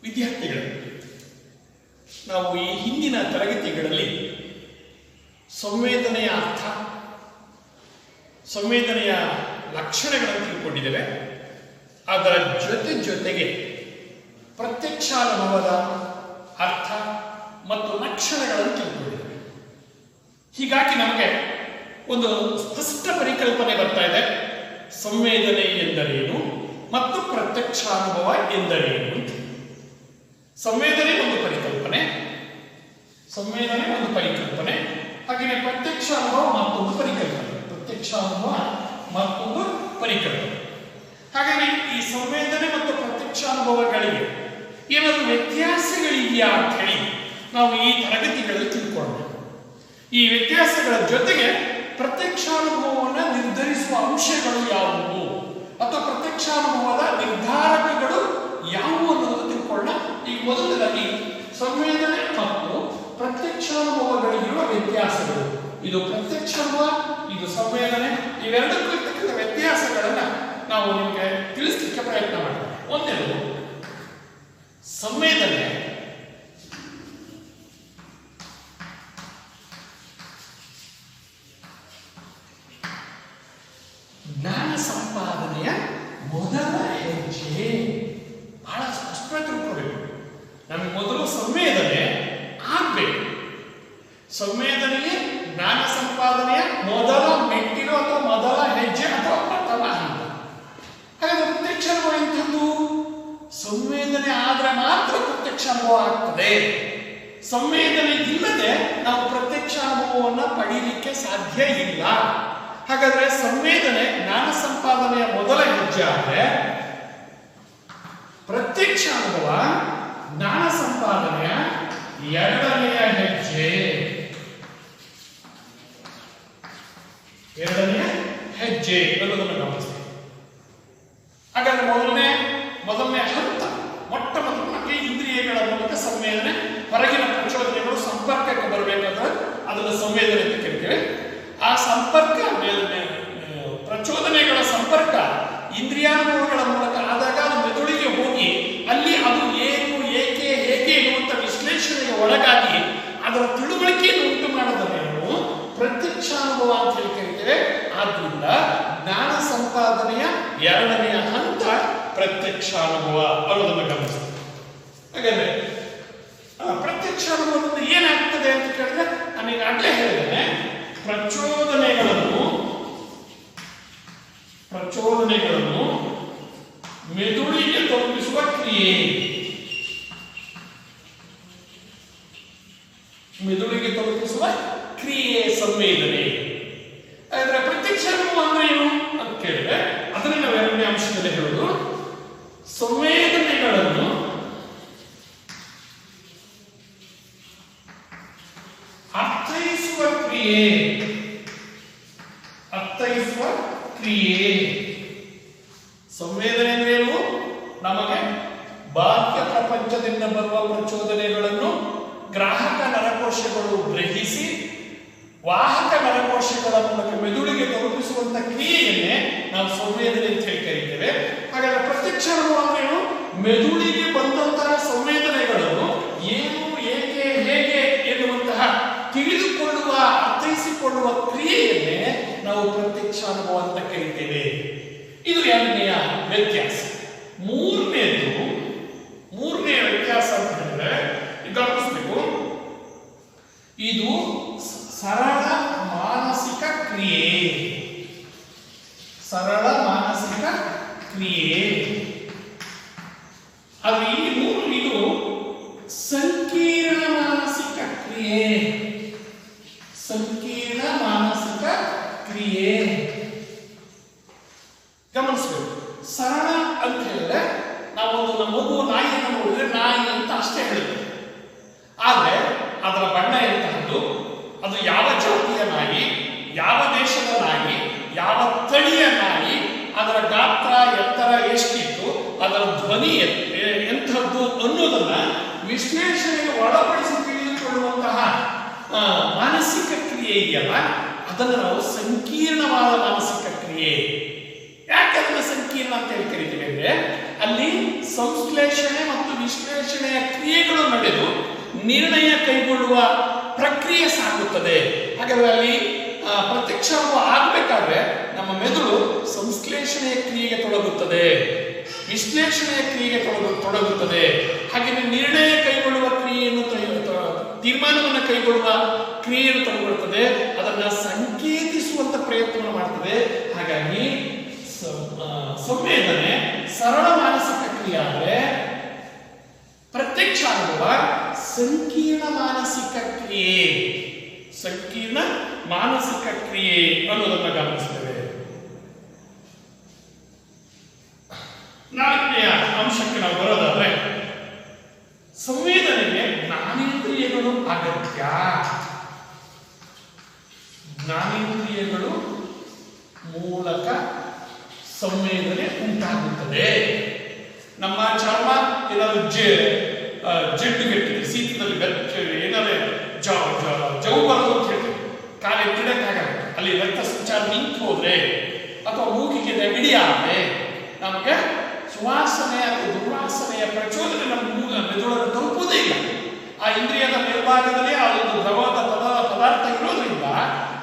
ವಿದ್ಯಾರ್ಥಿಗಳು, ನಾವು ಈ ಹಿಂದಿನ ತರಗತಿಗಳಲ್ಲಿ ಸಂವೇದನೆಯ ಅರ್ಥ, ಸಂವೇದನೆಯ ಲಕ್ಷಣಗಳನ್ನು ತಿಳ್ಕೊಂಡಿದ್ದೇವೆ. ಅದರ ಜೊತೆಗೆ ಪ್ರತ್ಯಕ್ಷಾನುಭವದ ಅರ್ಥ ಮತ್ತು ಲಕ್ಷಣಗಳನ್ನು ತಿಳ್ಕೊಂಡಿದ್ದೇವೆ. ಹೀಗಾಗಿ ನಮಗೆ ಒಂದು ಸ್ಪಷ್ಟ ಪರಿಕಲ್ಪನೆ ಬರ್ತಾ ಇದೆ. ಸಂವೇದನೆ ಎಂದರೇನು ಮತ್ತು ಪ್ರತ್ಯಕ್ಷಾನುಭವ ಎಂದರೇನು. ಸಂವೇದನೆ ಒಂದು ಪರಿಕಲ್ಪನೆ, ಹಾಗೆಯೇ ಪ್ರತ್ಯಕ್ಷಾನುಭವ ಮತ್ತೊಂದು ಪರಿಕಲ್ಪನೆ. ಹಾಗಾಗಿ ಈ ಸಂವೇದನೆ ಮತ್ತು ಪ್ರತ್ಯಕ್ಷಾನುಭವಗಳಿಗೆ ಏನಾದರೂ ವ್ಯತ್ಯಾಸಗಳಿದೆಯಾ ಅಂತ ಹೇಳಿ ನಾವು ಈ ತರಗತಿಗಳಲ್ಲಿ ತಿಳ್ಕೊಳ್ಬೇಕು. ಈ ವ್ಯತ್ಯಾಸಗಳ ಜೊತೆಗೆ ಪ್ರತ್ಯಕ್ಷಾನುಭವವನ್ನು ನಿರ್ಧರಿಸುವ ಅಂಶಗಳು ಯಾವುವು ಅಥವಾ ಪ್ರತ್ಯಕ್ಷಾನುಭವದ ನಿರ್ಧಾರಕಗಳು ಯಾವುವು ಅನ್ನೋದು ತಿಳ್ಕೊಳ್ಳೋಣ. ಈಗ ಮೊದಲನೇದಾಗಿ ಸಂವೇದನೆ ಮತ್ತು ಪ್ರತ್ಯಕ್ಷಾನುಭವಗಳಿಗಿರುವ ವ್ಯತ್ಯಾಸಗಳು. ಇದು ಪ್ರತ್ಯಕ್ಷಾನುಭವ, ಇದು ಸಂವೇದನೆ, ಇವೆರಡಕ್ಕೂ ಇರ್ತಕ್ಕಂಥ ವ್ಯತ್ಯಾಸಗಳನ್ನ ನಾವು ನಿಮಗೆ ತಿಳಿಸಲಿಕ್ಕೆ ಪ್ರಯತ್ನ ಮಾಡ್ತೀವಿ. ಒಂದನೇದು ಸಂವೇದನೆ ಜ್ಞಾನ ಸಂಪಾದನೆಯ ಮೊದಲ ಹೆಜ್ಜೆ. ಬಹಳ ಸ್ಪಷ್ಟವಾಗಿ ತಿಳ್ಕೋಬೇಕು. ನಮಗೆ ಮೊದಲು ಸಂವೇದನೆ ಆಗ್ಬೇಕು. ಸಂವೇದನೆಗೆ ಜ್ಞಾನ ಸಂಪಾದನೆಯ ಮೊದಲ ಮೆಟ್ಟಿಲು ಅಥವಾ ಮೊದಲ ಹೆಜ್ಜೆ ಅಥವಾ ಪ್ರಥಮ ಹಂತ. ಹಾಗಾದ್ರೆ ಪ್ರತ್ಯಕ್ಷಾನುಭವ ಎಂಥದ್ದು? ಸಂವೇದನೆ ಆದ್ರೆ ಮಾತ್ರ ಪ್ರತ್ಯಕ್ಷಾನುಭವ ಆಗ್ತದೆ. ಸಂವೇದನೆ ಇಲ್ಲದೆ ನಾವು ಪ್ರತ್ಯಕ್ಷಾನುಭವವನ್ನು ಪಡೀಲಿಕ್ಕೆ ಸಾಧ್ಯ ಇಲ್ಲ. ಹಾಗಾದ್ರೆ ಸಂವೇದನೆ ಜ್ಞಾನ ಸಂಪಾದನೆಯ ಮೊದಲ ಹೆಜ್ಜೆ ಆದ್ರೆ ಪ್ರತ್ಯಕ್ಷಾನುಭವ ಜ್ಞಾನ ಸಂಪಾದನೆಯ ಎರಡನೆಯ ಹೆಜ್ಜೆ ಅನ್ನೋದನ್ನು ಗಮನಿಸ್ತೀವಿ. ಹಾಗಾದ್ರೆ ಮೊದಲನೇ ಹಂತ, ಮೊಟ್ಟ ಮೊದಲು ನಮಗೆ ಇಂದ್ರಿಯಗಳ ಮೂಲಕ ಸಂವೇದನೆ, ಹೊರಗಿನ ಪ್ರಚೋದನೆಗಳು ಸಂಪರ್ಕಕ್ಕೆ ಬರಬೇಕಾದ್ರೆ ಅದನ್ನು ಸಂವೇದನೆ ಅಂತ ಕರಿತೇವೆ. ಆ ಸಂಪರ್ಕ, ಪ್ರಚೋದನೆಗಳ ಸಂಪರ್ಕ ಇಂದ್ರಿಯಾನುಭವಗಳ ಮೂಲಕ ಆದಾಗ ಅದು ಮೆದುಳಿಗೆ ಹೋಗಿ ಅಲ್ಲಿ ಅದು ಏನು, ಏಕೆ, ಹೇಗೆ ಎನ್ನುವಂಥ ವಿಶ್ಲೇಷಣೆಗೆ ಒಳಗಾಗಿ ಅದರ ತಿಳುವಳಿಕೆಯನ್ನು ಉಂಟು ಮಾಡೋದನ್ನು ನಾವು ಪ್ರತ್ಯಕ್ಷಾನುಭವ ಅಂತ ಹೇಳಿ ಕರಿತೇವೆ. ಆದ್ರಿಂದ ಜ್ಞಾನ ಸಂಪಾದನೆಯ ಎರಡನೆಯ ಹಂತ ಪ್ರತ್ಯಕ್ಷಾನುಭವ ಅನ್ನೋದನ್ನು ಗಮನಿಸ್ತೀವಿ. ಹಾಗಾದ್ರೆ ಪ್ರತ್ಯಕ್ಷಾನುಭವದಿಂದ ಏನಾಗ್ತದೆ ಅಂತ ಕೇಳಿದ್ರೆ ನಾನು ಈಗಾಗಲೇ ಹೇಳಿದ್ದೇನೆ, ಪ್ರಚೋದನೆಗಳನ್ನು ಮೆದುಳಿಗೆ ತಲುಪಿಸುವ ಕ್ರಿಯೆ ಸಂವೇದನೆ. ಹಾಗಾದ್ರೆ ಪ್ರತ್ಯಕ್ಷಾನುಭವ ಅಂದ್ರೆ ಏನು ಅಂತ ಕೇಳಿದ್ರೆ ಅದನ್ನ ನಾವು ಎರಡನೇ ಅಂಶದಲ್ಲಿ ಹೇಳೋದು, ಸಂವೇದನೆಗಳನ್ನು ಅರ್ಥೈಸುವ ಕ್ರಿಯೆ. ಸಂವೇದನೆ ಅಂದ್ರೇನು? ನಮಗೆ ಬಾಹ್ಯ ಪ್ರಪಂಚದಿಂದ ಬರುವ ಪ್ರಚೋದನೆಗಳನ್ನು ಗ್ರಾಹಕ ನರಕೋಶಗಳು ಗ್ರಹಿಸಿ ವಾಹಕ ನರಕೋಶಗಳ ಮೂಲಕ ಮೆದುಳಿಗೆ ತಲುಪಿಸುವಂತ ಕ್ರಿಯೆಯನ್ನೇ ನಾವು ಸಂವೇದನೆ ಅಂತ ಹೇಳಿ ಕರೀತೇವೆ. ಹಾಗಾದ್ರೆ ಪ್ರತ್ಯಕ್ಷಾನುಭವ ಅಂದ್ರೇನು? ಮೆದುಳಿಗೆ ಬಂದಂತಹ ಸಂವೇದನೆಗಳನ್ನು ಏನು, ಏಕೆ, ಹೇಗೆ ಎನ್ನುವಂತಹ ತಿಳಿದುಕೊಳ್ಳುವ, ಅರ್ಥೈಸಿಕೊಳ್ಳುವ ಕ್ರಿಯೆಯನ್ನೇ ನಾವು ಪ್ರತ್ಯಕ್ಷಾನುಭವ ಅಂತ ಕರೀತೇವೆ. ಇದು ಎರಡನೆಯ ವ್ಯತ್ಯಾಸ. ಮೂರನೆಯ ವ್ಯತ್ಯಾಸ ಅಂತ ಹೇಳಿದ್ರೆ ಗಮನಿಸಬೇಕು, ಇದು ಸರಳ ಮಾನಸಿಕ ಕ್ರಿಯೆ. ಅದು ಈ ಮೂರು, ಇದು ಸಂಕೀರ್ಣ ಮಾನಸಿಕ ಕ್ರಿಯೆ. ಗಮನಿಸಬೇಕು. ಸರಳ ಅಂತ ಹೇಳಿದ್ರೆ ನಾವೊಂದು ನಮ್ಮ ಮಗು ನಾಯಿಯನ್ನು ನೋಡಿದ್ರೆ ನಾಯಿ ಅಂತ ಅಷ್ಟೇ ಹೇಳ್ತೇವೆ. ಆದ್ರೆ ಅದರ ಬಣ್ಣ ಎಂತಹದ್ದು, ಅದು ಯಾವ ಜಾತಿಯ ನಾಯಿ, ಯಾವ ದೇಶದ ನಾಯಿ, ಯಾವ ತಳಿಯ ನಾಯಿ, ಅದರ ಗಾತ್ರ ಎತ್ತರ ಎಷ್ಟಿತ್ತು, ಅದರ ಧ್ವನಿ ಎಂಥದ್ದು ಅನ್ನೋದನ್ನ ವಿಶ್ಲೇಷಣೆಗೆ ಒಳಪಡಿಸಿ ತಿಳಿದುಕೊಳ್ಳುವಂತಹ ಮಾನಸಿಕ ಕ್ರಿಯೆ ಇದೆಯಲ್ಲ, ಅದನ್ನು ನಾವು ಸಂಕೀರ್ಣವಾದ ಮಾನಸಿಕ ಕ್ರಿಯೆ. ಯಾಕೆ ಅದನ್ನು ಸಂಕೀರ್ಣ ಅಂತ ಹೇಳಿ ಕರಿತೀವಿ ಅಂದ್ರೆ ಅಲ್ಲಿ ಸಂಶ್ಲೇಷಣೆ ಮತ್ತು ವಿಶ್ಲೇಷಣೆ ಎರಡನೇದು ನಿರ್ಣಯ ಕೈಗೊಳ್ಳುವ ಪ್ರಕ್ರಿಯೆ ಸಾಗುತ್ತದೆ. ಹಾಗಾದ್ರೆ ಅಲ್ಲಿ ಪ್ರತ್ಯಕ್ಷಾನುಭವ ಆಗಬೇಕಾದ್ರೆ ನಮ್ಮ ಮೆದುಳು ಸಂಶ್ಲೇಷಣೆಯ ಕ್ರಿಯೆಗೆ ತೊಡಗುತ್ತದೆ, ವಿಶ್ಲೇಷಣೆಯ ಕ್ರಿಯೆಗೆ ತೊಡಗುತ್ತದೆ. ಹಾಗೆಯೇ ನಿರ್ಣಯ ಕೈಗೊಳ್ಳುವ ಕ್ರಿಯೆಯನ್ನು ತೀರ್ಮಾನವನ್ನು ಕೈಗೊಳ್ಳುವ ಕ್ರಿಯೆಯನ್ನು ತೊಡಗುತ್ತದೆ, ಅದನ್ನ ಸಂಕೇತಿಸುವಂತ ಪ್ರಯತ್ನವನ್ನು ಮಾಡ್ತದೆ. ಹಾಗಾಗಿ ಸಂವೇದನೆ ಸರಳ ಮಾನಸಿಕ ಕ್ರಿಯೆ ಆದರೆ ಪ್ರತ್ಯಕ್ಷ ಅನುಭವ ಸಂಕೀರ್ಣ ಮಾನಸಿಕ ಕ್ರಿಯೆ, ಸಂಕೀರ್ಣ ಮಾನಸಿಕ ಕ್ರಿಯೆ ಅನ್ನೋದನ್ನ ಗಮನಿಸ್ತೇವೆ. ನಾಲ್ಕನೆಯ ಅಂಶಕ್ಕೆ ನಾವು ಬರೋದಾದ್ರೆ ಸಂವೇದನೆಗೆ ಜ್ಞಾನೇಂದ್ರಿಯಗಳು ಅಗತ್ಯ. ಜ್ಞಾನೇಂದ್ರಿಯಗಳು ಮೂಲಕ ಸಂವೇದನೆ ಉಂಟಾಗುತ್ತದೆ. ನಮ್ಮ ಚರ್ಮ ಏನಾದ್ರು ಜಡ್ಡುಗೆಟ್ಟಿದೆ, ಶೀತದಲ್ಲಿ ಏನಾದ್ರೆ ಜವು ಬರೋದು ಅಂತ ಹೇಳ್ತೀವಿ, ಕಾಲಿಗೆ ತಿಡಕ್ಕಾಗಲ್ಲ, ಅಲ್ಲಿ ರಕ್ತ ಸಂಚಾರ ನಿಂತು ಹೋದ್ರೆ ಅಥವಾ ಮೂಗಿಗೆ ನೆಗಡಿ ಆದರೆ ನಮಗೆ ಸುವಾಸನೆ ಅಥವಾ ದುರ್ವಾಸನೆಯ ಪ್ರಚೋದನೆ ನಮ್ಮ ಮೆದುಳನ್ನು ತಲುಪುವುದೇ ಇಲ್ಲ. ಆ ಇಂದ್ರಿಯದ ಮೇಲ್ಭಾಗದಲ್ಲಿ ಅದೊಂದು ದ್ರವದ ಪದಾರ್ಥ ಇರೋದ್ರಿಂದ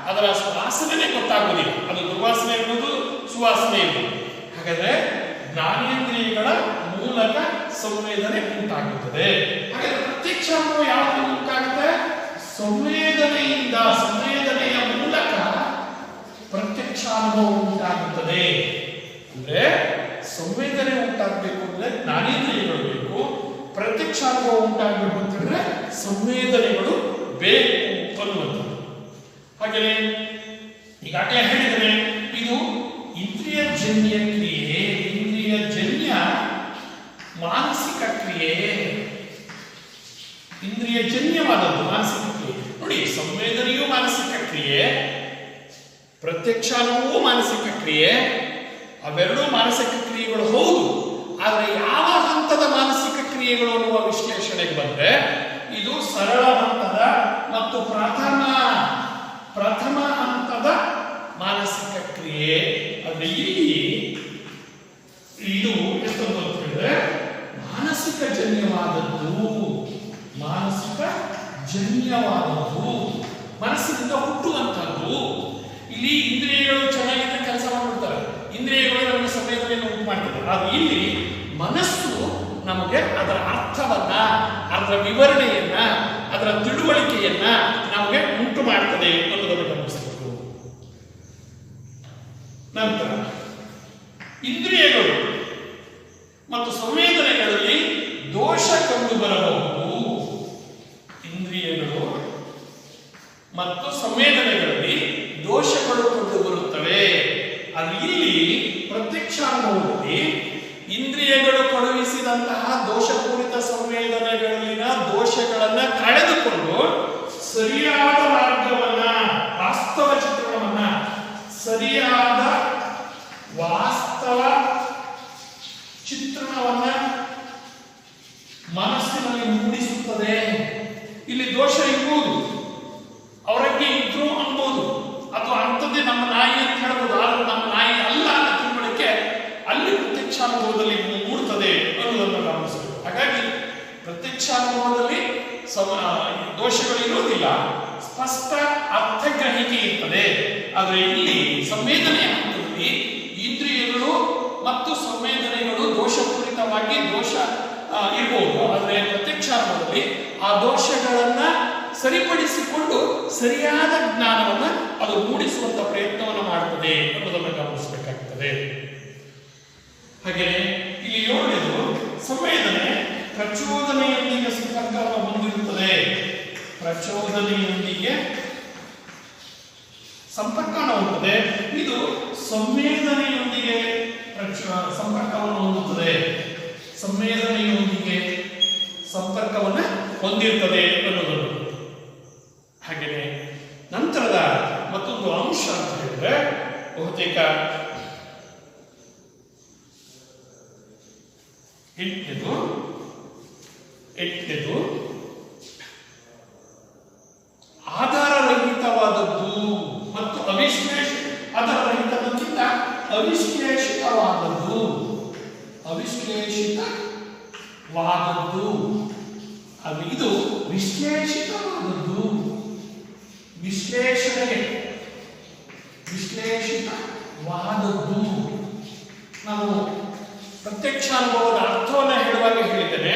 ಅದರ ಸುವಾಸನೆ ಗೊತ್ತಾಗುವುದಿಲ್ಲ, ಅದು ದುರ್ವಾಸನೆ ಇರುವುದು, ಸುವಾಸನೆ ಇರುವುದು. ಹಾಗಾದ್ರೆ ಜ್ಞಾನೇಂದ್ರಿಯಗಳ ಮೂಲಕ ಸಂವೇದನೆ ಉಂಟಾಗುತ್ತದೆ. ಹಾಗಾದ್ರೆ ಪ್ರತ್ಯಕ್ಷ ಅನುಭವ ಯಾವುದು ಉಂಟಾಗುತ್ತೆ? ಸಂವೇದನೆಯಿಂದ, ಸಂವೇದನೆಯ ಮೂಲಕ ಪ್ರತ್ಯಕ್ಷ ಅನುಭವ ಉಂಟಾಗುತ್ತದೆ. ಅಂದ್ರೆ ಸಂವೇದನೆ ಉಂಟಾಗಬೇಕು ಅಂದ್ರೆ ಜ್ಞಾನೇಂದ್ರಿಯಗಳು ಬೇಕು, ಪ್ರತ್ಯಕ್ಷ ಅನುಭವ ಉಂಟಾಗಬೇಕು ಅಂತಂದ್ರೆ ಸಂವೇದನೆಗಳು ಬೇಕು ಅನ್ನುವಂಥದ್ದು. ಹಾಗೆಯೇ ಈಗಾಗಲೇ ಹೇಳಿದರೆ ಇದು ಇಂದ್ರಿಯ ಜನ್ಯ ಕ್ರಿಯೆ, ಇಂದ್ರಿಯ ಜನ್ಯ ಮಾನಸಿಕ ಕ್ರಿಯೆ, ಇಂದ್ರಿಯ ಜನ್ಯವಾದದ್ದು ಮಾನಸಿಕ ಕ್ರಿಯೆ. ನೋಡಿ, ಸಂವೇದನೆಯೂ ಮಾನಸಿಕ ಕ್ರಿಯೆ, ಪ್ರತ್ಯಕ್ಷ ಅನುಭವವೂ ಮಾನಸಿಕ ಕ್ರಿಯೆ. ಅವೆರಡೂ ಮಾನಸಿಕ ಕ್ರಿಯೆಗಳು ಹೌದು. ಆದರೆ ಯಾವ ಹಂತದ ಮಾನಸಿಕ ಕ್ರಿಯೆಗಳು ಅನ್ನುವ ವಿಶ್ಲೇಷಣೆಗೆ ಬಂದ್ರೆ ಇದು ಸರಳ ಹಂತದ ಮತ್ತು ಪ್ರಥಮ ಹಂತದ ಮಾನಸಿಕ ಕ್ರಿಯೆ. ಆದ್ರೆ ಇಲ್ಲಿ ಇದು ಎಷ್ಟೊಂದು ಅಂತ ಹೇಳಿದ್ರೆ ಮಾನಸಿಕ ಜನ್ಯವಾದದ್ದು, ಮಾನಸಿಕ ಜನ್ಯವಾದದ್ದು, ಮನಸ್ಸಿನಿಂದ ಹುಟ್ಟುವಂತದ್ದು. ಇಲ್ಲಿ ಇಂದ್ರಿಯಗಳು ಚೆನ್ನಾಗಿದ್ದ ಕೆಲಸ ಮಾಡ್ಬಿಡ್ತಾರೆ, ಇಂದ್ರಿಯಗಳು ನಮಗೆ ಸಂವೇದನೆಯನ್ನು ಉಂಟು ಮಾಡ್ತಾರೆ. ಆದ್ರೆ ಇಲ್ಲಿ ಮನಸ್ಸು ನಮಗೆ ಅದರ ಅರ್ಥವನ್ನ, ಅದರ ವಿವರಣೆಯನ್ನ, ಅದರ ತಿಳುವಳಿಕೆಯನ್ನ ನಮಗೆ ಉಂಟು ಮಾಡ್ತದೆ ಅನ್ನೋದನ್ನು ಗಮನಿಸಬೇಕು. ನಂತರ ಇಂದ್ರಿಯಗಳು ಮತ್ತು ಸಂವೇದನೆಗಳಲ್ಲಿ ದೋಷ ಕಂಡು ಬರಬಹುದು. ಇಂದ್ರಿಯಗಳು ಮತ್ತು ಸಂವೇದನೆಗಳಲ್ಲಿ ದೋಷಗಳು ಕಂಡು ಬರುತ್ತವೆ. ಅದು ಇಲ್ಲಿ ಪ್ರತ್ಯಕ್ಷ ಅನುಭವದಲ್ಲಿ ಇಂದ್ರಿಯಗಳು ಕಳುಹಿಸಿದಂತಹ ದೋಷಪೂರಿತ ಸಂವೇದನೆಗಳಲ್ಲಿನ ದೋಷಗಳನ್ನ ಕಳೆದುಕೊಂಡು ಸರಿಯಾದ ಮಾರ್ಗವನ್ನ, ವಾಸ್ತವ ಚಿತ್ರಣವನ್ನ, ಸರಿಯಾದ ವಾಸ್ತವ ಚಿತ್ರಣವನ್ನ ಮನಸ್ಸಿನಲ್ಲಿ ಮೂಡಿಸುತ್ತದೆ. ಇಲ್ಲಿ ದೋಷ ಇರ್ಬೋದು, ಅವರಿಗೆ ಇದ್ರು ಅನ್ಬೋದು, ಅಥವಾ ಅಂಥದ್ದೇ ನಮ್ಮ ನಾಯಿ ಅಂತ ಹೇಳ್ಬೋದು, ಆದ್ರೆ ನಮ್ಮ ನಾಯಿ ಅಲ್ಲ ಅನ್ನೋ ತಿಳುವಳಿಕೆ ಅಲ್ಲಿ ಪ್ರತ್ಯಕ್ಷಾನುಭವದಲ್ಲಿ ಮೂಡುತ್ತದೆ ಅನ್ನೋದನ್ನು ಗಮನಿಸಬೇಕು. ಹಾಗಾಗಿ ಪ್ರತ್ಯಕ್ಷಾನುಭವದಲ್ಲಿ ದೋಷಗಳು ಇರುವುದಿಲ್ಲ, ಸ್ಪಷ್ಟ ಅರ್ಥಗ್ರಹಿಕೆ ಇರ್ತದೆ. ಆದರೆ ಇಲ್ಲಿ ಸಂವೇದನೆಯ ಹಂತದಲ್ಲಿ ಇಂದ್ರಿಯಗಳು ಮತ್ತು ಸಂವೇದನೆಗಳು ದೋಷಪೂರಿತವಾಗಿ ದೋಷ ಇರಬಹುದು. ಆದರೆ ಪ್ರತ್ಯಕ್ಷಾನುಭವದಲ್ಲಿ ಆ ದೋಷಗಳನ್ನ ಸರಿಪಡಿಸಿಕೊಂಡು ಸರಿಯಾದ ಜ್ಞಾನವನ್ನ ಅದು ಮೂಡಿಸುವಂತ ಪ್ರಯತ್ನವನ್ನು ಮಾಡುತ್ತದೆ ಅನ್ನೋದನ್ನು ಗಮನಿಸಬೇಕಾಗ್ತದೆ. ಹಾಗೆಯೇ ಇಲ್ಲಿ ಏಳನೇದು ಸಂವೇದನೆ ಪ್ರಚೋದನೆಯೊಂದಿಗೆ ಸಂಪರ್ಕವನ್ನು ಹೊಂದಿರುತ್ತದೆ. ಪ್ರಚೋದನೆಯೊಂದಿಗೆ ಸಂಪರ್ಕವನ್ನು ಹೊಂದುತ್ತದೆ. ಇದು ಸಂವೇದನೆಯೊಂದಿಗೆ ಸಂಪರ್ಕವನ್ನು ಹೊಂದುತ್ತದೆ, ಸಂವೇದನೆಯೊಂದಿಗೆ ಸಂಪರ್ಕವನ್ನು ಹೊಂದಿರುತ್ತದೆ ಅನ್ನೋದನ್ನು. ಹಾಗೆಯೇ ನಂತರದ ಮತ್ತೊಂದು ಅಂಶ ಅಂತ ಹೇಳಿದ್ರೆ ಬಹುತೇಕ ಎಂಟನೇದು ಆಧಾರರಹಿತವಾದದ್ದು ಮತ್ತು ಆಧಾರರಹಿತಕ್ಕಿಂತ ಅವಿಶ್ಲೇಷಿತವಾದದ್ದು. ಅದು ಇದು ವಿಶ್ಲೇಷಿತವಾದದ್ದು. ವಿಶ್ಲೇಷಿತವಾದದ್ದು. ನಾನು ಪ್ರತ್ಯಕ್ಷಾನುಭವದ ಅರ್ಥವನ್ನು ಹೇಳುವಾಗ ಹೇಳಿದ್ದೇನೆ,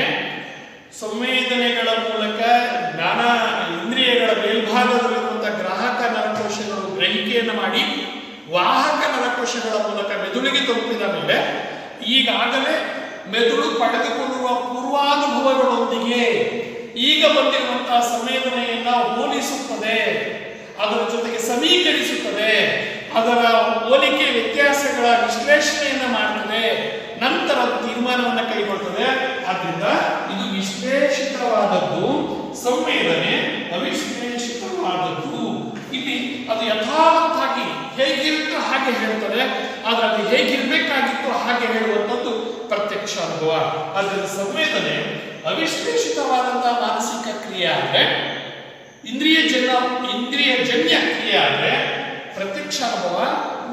ಸಂವೇದನೆಗಳ ಮೂಲಕ ಜ್ಞಾನ ಇಂದ್ರಿಯಗಳ ಮೇಲ್ಭಾಗದಲ್ಲಿರುವಂತಹ ಗ್ರಾಹಕ ನರಕೋಶಗಳು ಗ್ರಹಿಕೆಯನ್ನು ಮಾಡಿ ವಾಹಕ ನರಕೋಶಗಳ ಮೂಲಕ ಮೆದುಳಿಗೆ ತಲುಪಿದ ಮೇಲೆ ಈಗಾಗಲೇ ಮೆದುಳು ಪಡೆದುಕೊಳ್ಳುವ ಪೂರ್ವಾನುಭವಗಳೊಂದಿಗೆ ಈಗ ಬಂದಿರುವಂತಹ ಸಂವೇದನೆಯನ್ನ ಹೋಲಿಸುತ್ತದೆ, ಅದರ ಜೊತೆಗೆ ಸಮೀಕರಿಸುತ್ತದೆ, ಅದರ ಹೋಲಿಕೆ ವ್ಯತ್ಯಾಸಗಳ ವಿಶ್ಲೇಷಣೆಯನ್ನ ಮಾಡ್ತದೆ, ನಂತರ ತೀರ್ಮಾನವನ್ನು ಕೈಗೊಳ್ತದೆ. ಆದ್ರಿಂದ ಇದು ವಿಶ್ಲೇಷಿತವಾದದ್ದು, ಸಂವೇದನೆ ಅವಿಶ್ಲೇಷಿತವಾದದ್ದು. ಇಲ್ಲಿ ಅದು ಯಥಾವತ್ತಾಗಿ ಹೇಗಿರುತ್ತೋ ಹಾಗೆ ಹೇಳ್ತದೆ, ಆದ್ರೆ ಅದು ಹೇಗಿರ್ಬೇಕಾಗಿತ್ತು ಹಾಗೆ ಹೇಳುವಂಥದ್ದು ಪ್ರತ್ಯಕ್ಷ ಅನುಭವ. ಅದರಿಂದ ಸಂವೇದನೆ ಅವಿಶ್ಲೇಷಿತವಾದಂತಹ ಮಾನಸಿಕ ಕ್ರಿಯೆ ಆದ್ರೆ, ಇಂದ್ರಿಯ ಜನ್ಯ ಕ್ರಿಯೆ ಆದ್ರೆ, ಪ್ರತ್ಯಕ್ಷ ಅನುಭವ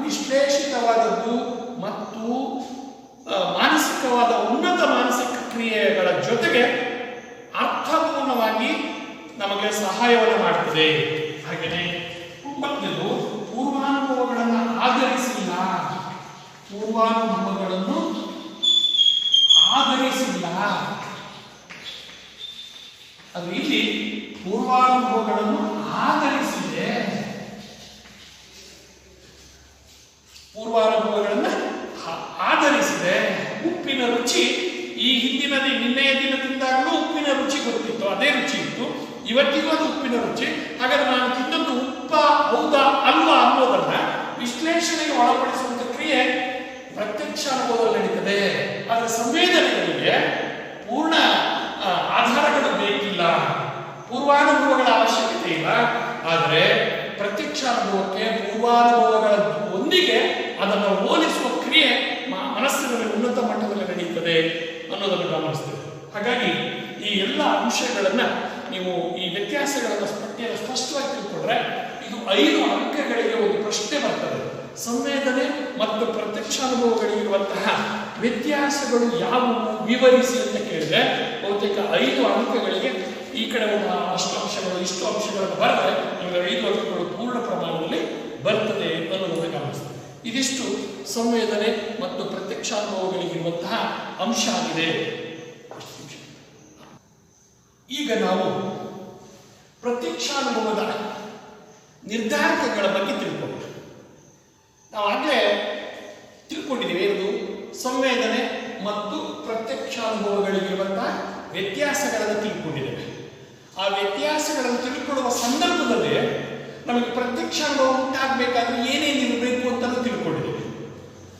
ವಿಶ್ಲೇಷಿತವಾದದ್ದು ಮತ್ತು ಮಾನಸಿಕವಾದ ಉನ್ನತ ಮಾನಸಿಕ ಕ್ರಿಯೆಗಳ ಜೊತೆಗೆ ಅರ್ಥಪೂರ್ಣವಾಗಿ ನಮಗೆ ಸಹಾಯವನ್ನು ಮಾಡ್ತದೆ. ಹಾಗೆಯೇ ಒಂಬತ್ತನೇದು ಪೂರ್ವಾನುಭವಗಳನ್ನು ಆಧರಿಸಿಲ್ಲ. ಪೂರ್ವಾನುಭವಗಳನ್ನು ಆಧರಿಸಿಲ್ಲ. ಅದು ಇಲ್ಲಿ ಪೂರ್ವಾನುಭವಗಳನ್ನು ಆಧರಿಸಿದೆ. ಪೂರ್ವಾನುಭವಗಳನ್ನು ಆಧರಿಸಿದೆ. ಉಪ್ಪಿನ ರುಚಿ ಈ ಹಿಂದಿನ ನಿನ್ನೆಯ ದಿನದಿಂದಾಗಲೂ ಉಪ್ಪಿನ ರುಚಿ ಗೊತ್ತಿತ್ತು, ಅದೇ ರುಚಿ ಇತ್ತು, ಇವತ್ತಿಗೂ ಅದು ಉಪ್ಪಿನ ರುಚಿ. ಹಾಗಾದ್ರೆ ನಾನು ತಿನ್ನೊಂದು ಉಪ್ಪ ಹೌದಾ ಅಲ್ವಾ ಅನ್ನೋದನ್ನ ವಿಶ್ಲೇಷಣೆಗೆ ಒಳಪಡಿಸುವಂತ ಕ್ರಿಯೆ ಪ್ರತ್ಯಕ್ಷ ಅನುಭವದಲ್ಲಿ ನಡೀತದೆ. ಆದರೆ ಸಂವೇದನೆಗಳಿಗೆ ಪೂರ್ಣ ಆಧಾರಗಳು ಬೇಕಿಲ್ಲ, ಪೂರ್ವಾನುಭವಗಳ ಅವಶ್ಯಕತೆ ಇಲ್ಲ. ಆದರೆ ಪ್ರತ್ಯಕ್ಷ ಅನುಭವಕ್ಕೆ ಪೂರ್ವಾನುಭವಗಳ ಒಂದಿಗೆ ಅದನ್ನು ಹೋಲಿಸುವ ಕ್ರಿಯೆ ಮನಸ್ಸಿನಲ್ಲಿ ಉನ್ನತ ಮಟ್ಟದಲ್ಲಿ ನಡೆಯುತ್ತದೆ ಅನ್ನೋದನ್ನು ಗಮನಿಸ್ತೇವೆ. ಹಾಗಾಗಿ ಈ ಎಲ್ಲ ಅಂಶಗಳನ್ನ ನೀವು ಈ ವ್ಯತ್ಯಾಸಗಳನ್ನು ಪಟ್ಟಿಯನ್ನು ಸ್ಪಷ್ಟವಾಗಿ ತಿಳ್ಕೊಂಡ್ರೆ ಇದು 5 ಅಂಕಗಳಿಗೆ ಒಂದು ಪ್ರಶ್ನೆ ಬರ್ತದೆ. ಸಂವೇದನೆ ಮತ್ತು ಪ್ರತ್ಯಕ್ಷಾನುಭವಗಳಿರುವಂತಹ ವ್ಯತ್ಯಾಸಗಳು ಯಾವುವು ವಿವರಿಸಿ ಅಂತ ಕೇಳಿದ್ರೆ ಬಹುತೇಕ 5 ಅಂಕಗಳಿಗೆ ಈ ಕಡೆ ಒಂದು ಅಷ್ಟು ಅಂಶಗಳು ಇಷ್ಟು ಅಂಶಗಳನ್ನು ಬರೆದ್ರೆ ನಿಮಗೆ 5 ಅಂಕಗಳು ಪೂರ್ಣ ಪ್ರಮಾಣದಲ್ಲಿ ಬರ್ತದೆ ಅನ್ನೋದನ್ನು ಗಮನಿಸ್ತದೆ. ಇದಿಷ್ಟು ಸಂವೇದನೆ ಮತ್ತು ಪ್ರತ್ಯಕ್ಷಾನುಭವಗಳಿಗಿರುವಂತಹ ಅಂಶ ಆಗಿದೆ. ಈಗ ನಾವು ಪ್ರತ್ಯಕ್ಷಾನುಭವದ ನಿರ್ಧಾರಕಗಳ ಬಗ್ಗೆ ತಿಳ್ಕೊಂಡು ನಾವು ಆಗಲೇ ತಿಳ್ಕೊಂಡಿದ್ದೀವಿ. ಏನು ಸಂವೇದನೆ ಮತ್ತು ಪ್ರತ್ಯಕ್ಷಾನುಭವಗಳಿಗಿರುವಂತಹ ವ್ಯತ್ಯಾಸಗಳನ್ನು ತಿಳ್ಕೊಂಡಿದ್ದೇವೆ. ಆ ವ್ಯತ್ಯಾಸಗಳನ್ನು ತಿಳ್ಕೊಳ್ಳುವ ಸಂದರ್ಭದಲ್ಲಿ ನಮಗೆ ಪ್ರತ್ಯಕ್ಷಾನುಭವ ಉಂಟಾಗಬೇಕಾದ್ರೆ ಏನೇನಿರಬೇಕು ಅಂತಲೂ ತಿಳ್ಕೊಂಡಿದ್ದೇವೆ.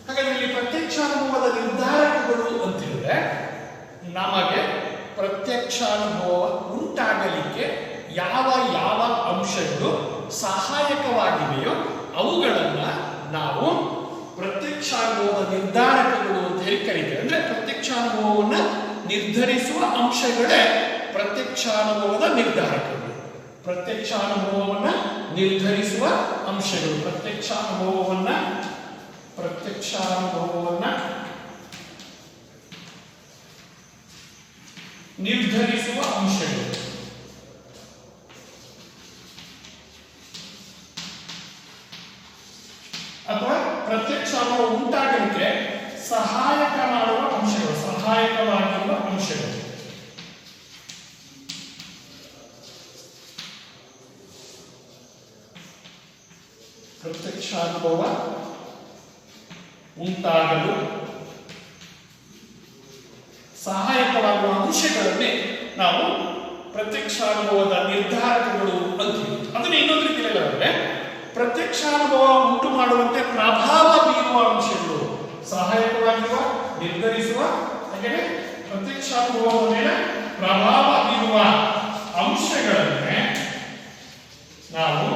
ಹಾಗಾದ್ರೆ ಇಲ್ಲಿ ಪ್ರತ್ಯಕ್ಷಾನುಭವದ ನಿರ್ಧಾರಕಗಳು ಅಂತ ಹೇಳಿದ್ರೆ ನಮಗೆ ಪ್ರತ್ಯಕ್ಷಾನುಭವ ಉಂಟಾಗಲಿಕ್ಕೆ ಯಾವ ಯಾವ ಅಂಶಗಳು ಸಹಾಯಕವಾಗಿವೆಯೋ ಅವುಗಳನ್ನ ನಾವು ಪ್ರತ್ಯಕ್ಷಾನುಭವದ ನಿರ್ಧಾರಕಗಳು ಅಂತ ಹೇಳಿ ಕರೀತೇವೆ. ಅಂದ್ರೆ ಪ್ರತ್ಯಕ್ಷಾನುಭವವನ್ನ ನಿರ್ಧರಿಸುವ ಅಂಶಗಳೇ ಪ್ರತ್ಯಕ್ಷಾನುಭವದ ನಿರ್ಧಾರಕಗಳು. ಪ್ರತ್ಯಕ್ಷಾನುಭವವನ್ನ ನಿರ್ಧರಿಸುವ ಅಂಶಗಳು, ಪ್ರತ್ಯಕ್ಷಾನುಭವವನ್ನ ನಿರ್ಧರಿಸುವ ಅಂಶಗಳು. ಅಥವಾ ಪ್ರತ್ಯಕ್ಷಾನುಭವ ಉಂಟಾಗಲಿಕ್ಕೆ ಸಹಾಯಕ ಮಾಡುವ ಅಂಶಗಳು, ಸಹಾಯಕವಾಗಿರುವ ಅಂಶಗಳು. ಪ್ರತ್ಯಕ್ಷಾನುಭವ ಉಂಟಾಗಲು ಸಹಾಯಕವಾಗುವ ಅಂಶಗಳನ್ನೇ ನಾವು ಪ್ರತ್ಯಕ್ಷಾನುಭವದ ನಿರ್ಧಾರಕಗಳು ಅಂತೀವಿ. ಅದನ್ನ ಇನ್ನೊಂದು ರೀತಿ ಹೇಳಿದ್ರೆ ಪ್ರತ್ಯಕ್ಷಾನುಭವ ಉಂಟು ಮಾಡುವಂತೆ ಪ್ರಭಾವ ಬೀರುವ ಅಂಶಗಳು, ಸಹಾಯಕವಾಗಿರುವ ನಿರ್ಧರಿಸುವ ಹಾಗೆಯೇ ಪ್ರತ್ಯಕ್ಷಾನುಭವದ ಮೇಲೆ ಪ್ರಭಾವ ಬೀರುವ ಅಂಶಗಳನ್ನೇ ನಾವು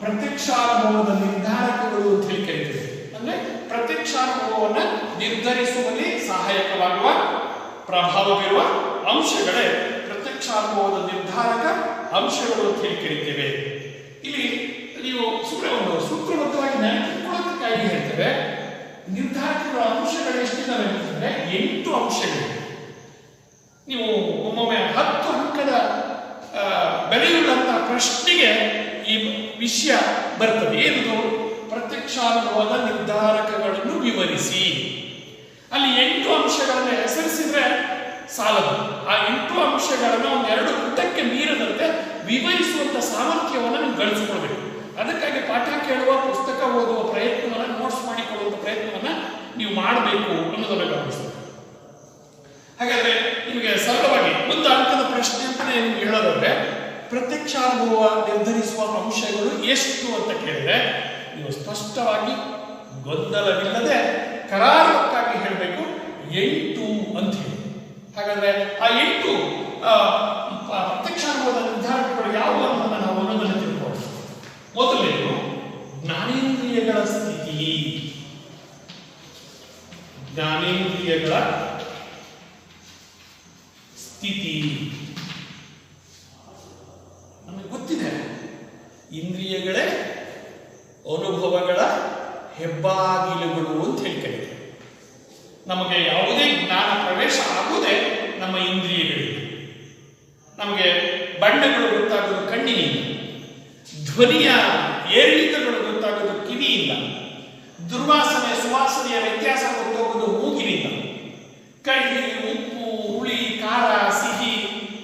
ಪ್ರತ್ಯಕ್ಷಾನುಭವದ ನಿರ್ಧಾರಕಗಳು ಅಂತ ಹೇಳಿ ಕರೀತೇವೆ. ಅಂದ್ರೆ ಪ್ರತ್ಯಕ್ಷಾನುಭವವನ್ನ ನಿರ್ಧರಿಸುವಲ್ಲಿ ಸಹಾಯಕವಾಗುವ ಪ್ರಭಾವ ಬೀರುವ ಅಂಶಗಳೇ ಪ್ರತ್ಯಕ್ಷಾನುಭವದ ನಿರ್ಧಾರಕ ಅಂಶಗಳು ಅಂತ ಹೇಳಿ ಕರೀತೇವೆ. ಇಲ್ಲಿ ನೀವು ಸುಮ್ಮನೆ ಒಂದು ಸೂತ್ರಬದ್ಧವಾಗಿ ನೆನಪಿಟ್ಕೊಳ್ಳೋದಕ್ಕಾಗಿ ಹೇಳ್ತೇವೆ. ನಿರ್ಧಾರಕಗಳ ಅಂಶಗಳು ಎಷ್ಟಿದ್ದಾವೆ ಅಂತಂದ್ರೆ 8 ಅಂಶಗಳು. ನೀವು ಒಮ್ಮೊಮ್ಮೆ 10 ಅಂಕದ ಪ್ರಶ್ನೆಗೆ ಈ ವಿಷಯ ಬರ್ತದೆ. ಏನದು? ಪ್ರತ್ಯಕ್ಷಾನುಭವದ ನಿರ್ಧಾರಕಗಳನ್ನು ವಿವರಿಸಿ. ಅಲ್ಲಿ 8 ಅಂಶಗಳನ್ನು ಹೆಸರಿಸಿದ್ರೆ ಸಾಲದು. ಆ 8 ಅಂಶಗಳನ್ನು ಒಂದೆರಡು ಪುಟಕ್ಕೆ ಮೀರದಂತೆ ವಿವರಿಸುವಂತ ಸಾಮರ್ಥ್ಯವನ್ನು ನೀವು ಗಳಿಸಿಕೊಳ್ಬೇಕು. ಅದಕ್ಕಾಗಿ ಪಾಠ ಕೇಳುವ, ಪುಸ್ತಕ ಓದುವ ಪ್ರಯತ್ನವನ್ನು, ನೋಟ್ಸ್ ಮಾಡಿಕೊಳ್ಳುವ ಪ್ರಯತ್ನವನ್ನ ನೀವು ಮಾಡಬೇಕು ಅನ್ನೋದನ್ನು ಗಮನಿಸಬೇಕು. ಹಾಗಾದ್ರೆ ನಿಮಗೆ ಸರಳವಾಗಿ ಒಂದು ಅಂಕದ ಪ್ರಶ್ನೆ ಅಂತಾನೆ ನಿಮ್ಗೆ ಹೇಳೋದಾದ್ರೆ, ಪ್ರತ್ಯಕ್ಷಾನುಭವ ನಿರ್ಧರಿಸುವ ಅಂಶಗಳು ಎಷ್ಟು ಅಂತ ಕೇಳಿದ್ರೆ ನೀವು ಸ್ಪಷ್ಟವಾಗಿ ಗೊಂದಲವಿಲ್ಲದೆ ಕರಾರುವಕ್ಕಾಗಿ ಹೇಳಬೇಕು 8 ಅಂತ ಹೇಳಿ. ಹಾಗಾದ್ರೆ ಆ 8 ಪ್ರತ್ಯಕ್ಷಾನುಭವದ ನಿರ್ಧಾರಕಗಳು ಯಾವುವು ಅನ್ನೋದನ್ನ ನಾವು ಒಂದೊಂದನ್ನು ತಿಳ್ಕೊಳ್ಳೋಣ. ಮೊದಲನೇದು ಜ್ಞಾನೇಂದ್ರಿಯಗಳ ಸ್ಥಿತಿ. ಜ್ಞಾನೇಂದ್ರಿಯಗಳ ಸ್ಥಿತಿ ನಮಗೆ ಗೊತ್ತಿದೆ. ಇಂದ್ರಿಯಗಳೇ ಅನುಭವಗಳ ಹೆಬ್ಬಾಗಿಲುಗಳು ಅಂತ ಹೇಳ್ತಾರೆ. ನಮಗೆ ಯಾವುದೇ ಜ್ಞಾನ ಪ್ರವೇಶ ಆಗುವುದೇ ನಮ್ಮ ಇಂದ್ರಿಯಗಳಿಂದ. ನಮಗೆ ಬಣ್ಣಗಳು ಗೊತ್ತಾಗೋದು ಕಣ್ಣಿನಿಂದ, ಧ್ವನಿಯ ಏರಿಳಿತಗಳು ಗೊತ್ತಾಗೋದು ಕಿವಿಯಿಂದ, ದುರ್ವಾಸನೆ ಸುವಾಸನೆಯ ವ್ಯತ್ಯಾಸ ಗೊತ್ತಾಗೋದು ಮೂಗಿನಿಂದ, ಕಹಿ, ಉಪ್ಪು, ಹುಳಿ, ಖಾರ, ಸಿಹಿ,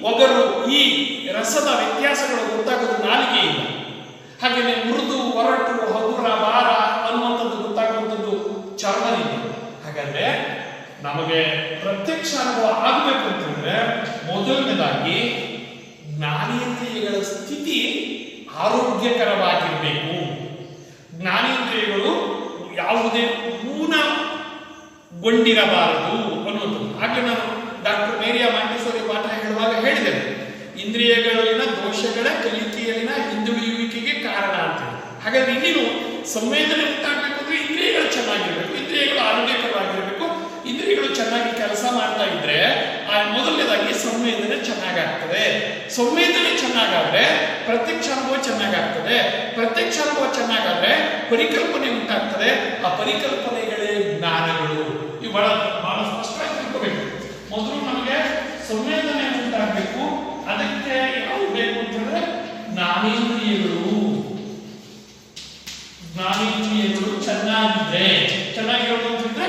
ಒಗರು ಈ ರಸದ ವ್ಯತ್ಯಾಸಗಳು ಗೊತ್ತಾಗೋದು ನಾಲಿಗೆಯಿಂದ. ಹಾಗೆಯೇ ಮೃದು, ಒರಟು, ಹಗುರ, ಭಾರ ಅನ್ನುವಂಥದ್ದು ಗೊತ್ತಾಗುವಂಥದ್ದು ಚರ್ಮದಿಂದ. ಹಾಗಾದ್ರೆ ನಮಗೆ ಪ್ರತ್ಯಕ್ಷ ಅನುಭವ ಆಗಬೇಕು ಅಂತಂದ್ರೆ ಮೊದಲನೇದಾಗಿ ಜ್ಞಾನೇಂದ್ರಿಯಗಳ ಸ್ಥಿತಿ ಆರೋಗ್ಯಕರವಾಗಿರಬೇಕು. ಜ್ಞಾನೇಂದ್ರಿಯಗಳು ಯಾವುದೇ ಊನಗೊಂಡಿರಬಾರದು ಅನ್ನೋದು. ಹಾಗೆ ನಾನು ಡಾಕ್ಟರ್ ಮೇರಿಯಾ ಮಾಂಟೆಸೋರಿ ಪಾಠ ಹೇಳುವಾಗ ಹೇಳಿದ್ದೇನೆ, ಇಂದ್ರಿಯಗಳಲ್ಲಿನ ದೋಷಗಳ ಕಲಿಕೆಯಲ್ಲಿನ ಹಿಂದುಳಿಯುವಿಕೆಗೆ ಕಾರಣ ಅಂತ. ಹಾಗಾದ್ರೆ ಇನ್ನೇನು ಸಂವೇದನೆ ಉಂಟಾಗಬೇಕು ಅಂದ್ರೆ ಇಂದ್ರಿಯಗಳು ಚೆನ್ನಾಗಿರ್ಬೇಕು, ಇಂದ್ರಿಯಗಳು ಆರೋಗ್ಯಕರವಾಗಿರ್ಬೇಕು. ಇಂದ್ರಿಯಗಳು ಚೆನ್ನಾಗಿ ಕೆಲಸ ಮಾಡ್ತಾ ಇದ್ರೆ ಮೊದಲನೇದಾಗಿ ಸಂವೇದನೆ ಚೆನ್ನಾಗಾಗ್ತದೆ. ಸಂವೇದನೆ ಚೆನ್ನಾಗಾದ್ರೆ ಪ್ರತ್ಯಕ್ಷ ಅನುಭವ ಚೆನ್ನಾಗಾಗ್ತದೆ. ಪ್ರತ್ಯಕ್ಷ ಅನುಭವ ಚೆನ್ನಾಗಾದ್ರೆ ಪರಿಕಲ್ಪನೆ ಉಂಟಾಗ್ತದೆ. ಆ ಪರಿಕಲ್ಪನೆಗಳೇ ಜ್ಞಾನಗಳು. ಇವು ಬಹಳ ಸ್ಪಷ್ಟವಾಗಿ ತಿಳ್ಕೋಬೇಕು. ಮೊದಲು ನಮಗೆ ಸಂವೇದನೆ ಉಂಟಾಗಬೇಕು. ಅದಕ್ಕೆ ಯಾವುದು ಬೇಕು ಅಂತಂದ್ರೆ ಜ್ಞಾನೇಂದ್ರಿಯಗಳು. ಜ್ಞಾನೇಂದ್ರಿಯಗಳು ಚೆನ್ನಾಗಿರೋದು ಅಂತಂದ್ರೆ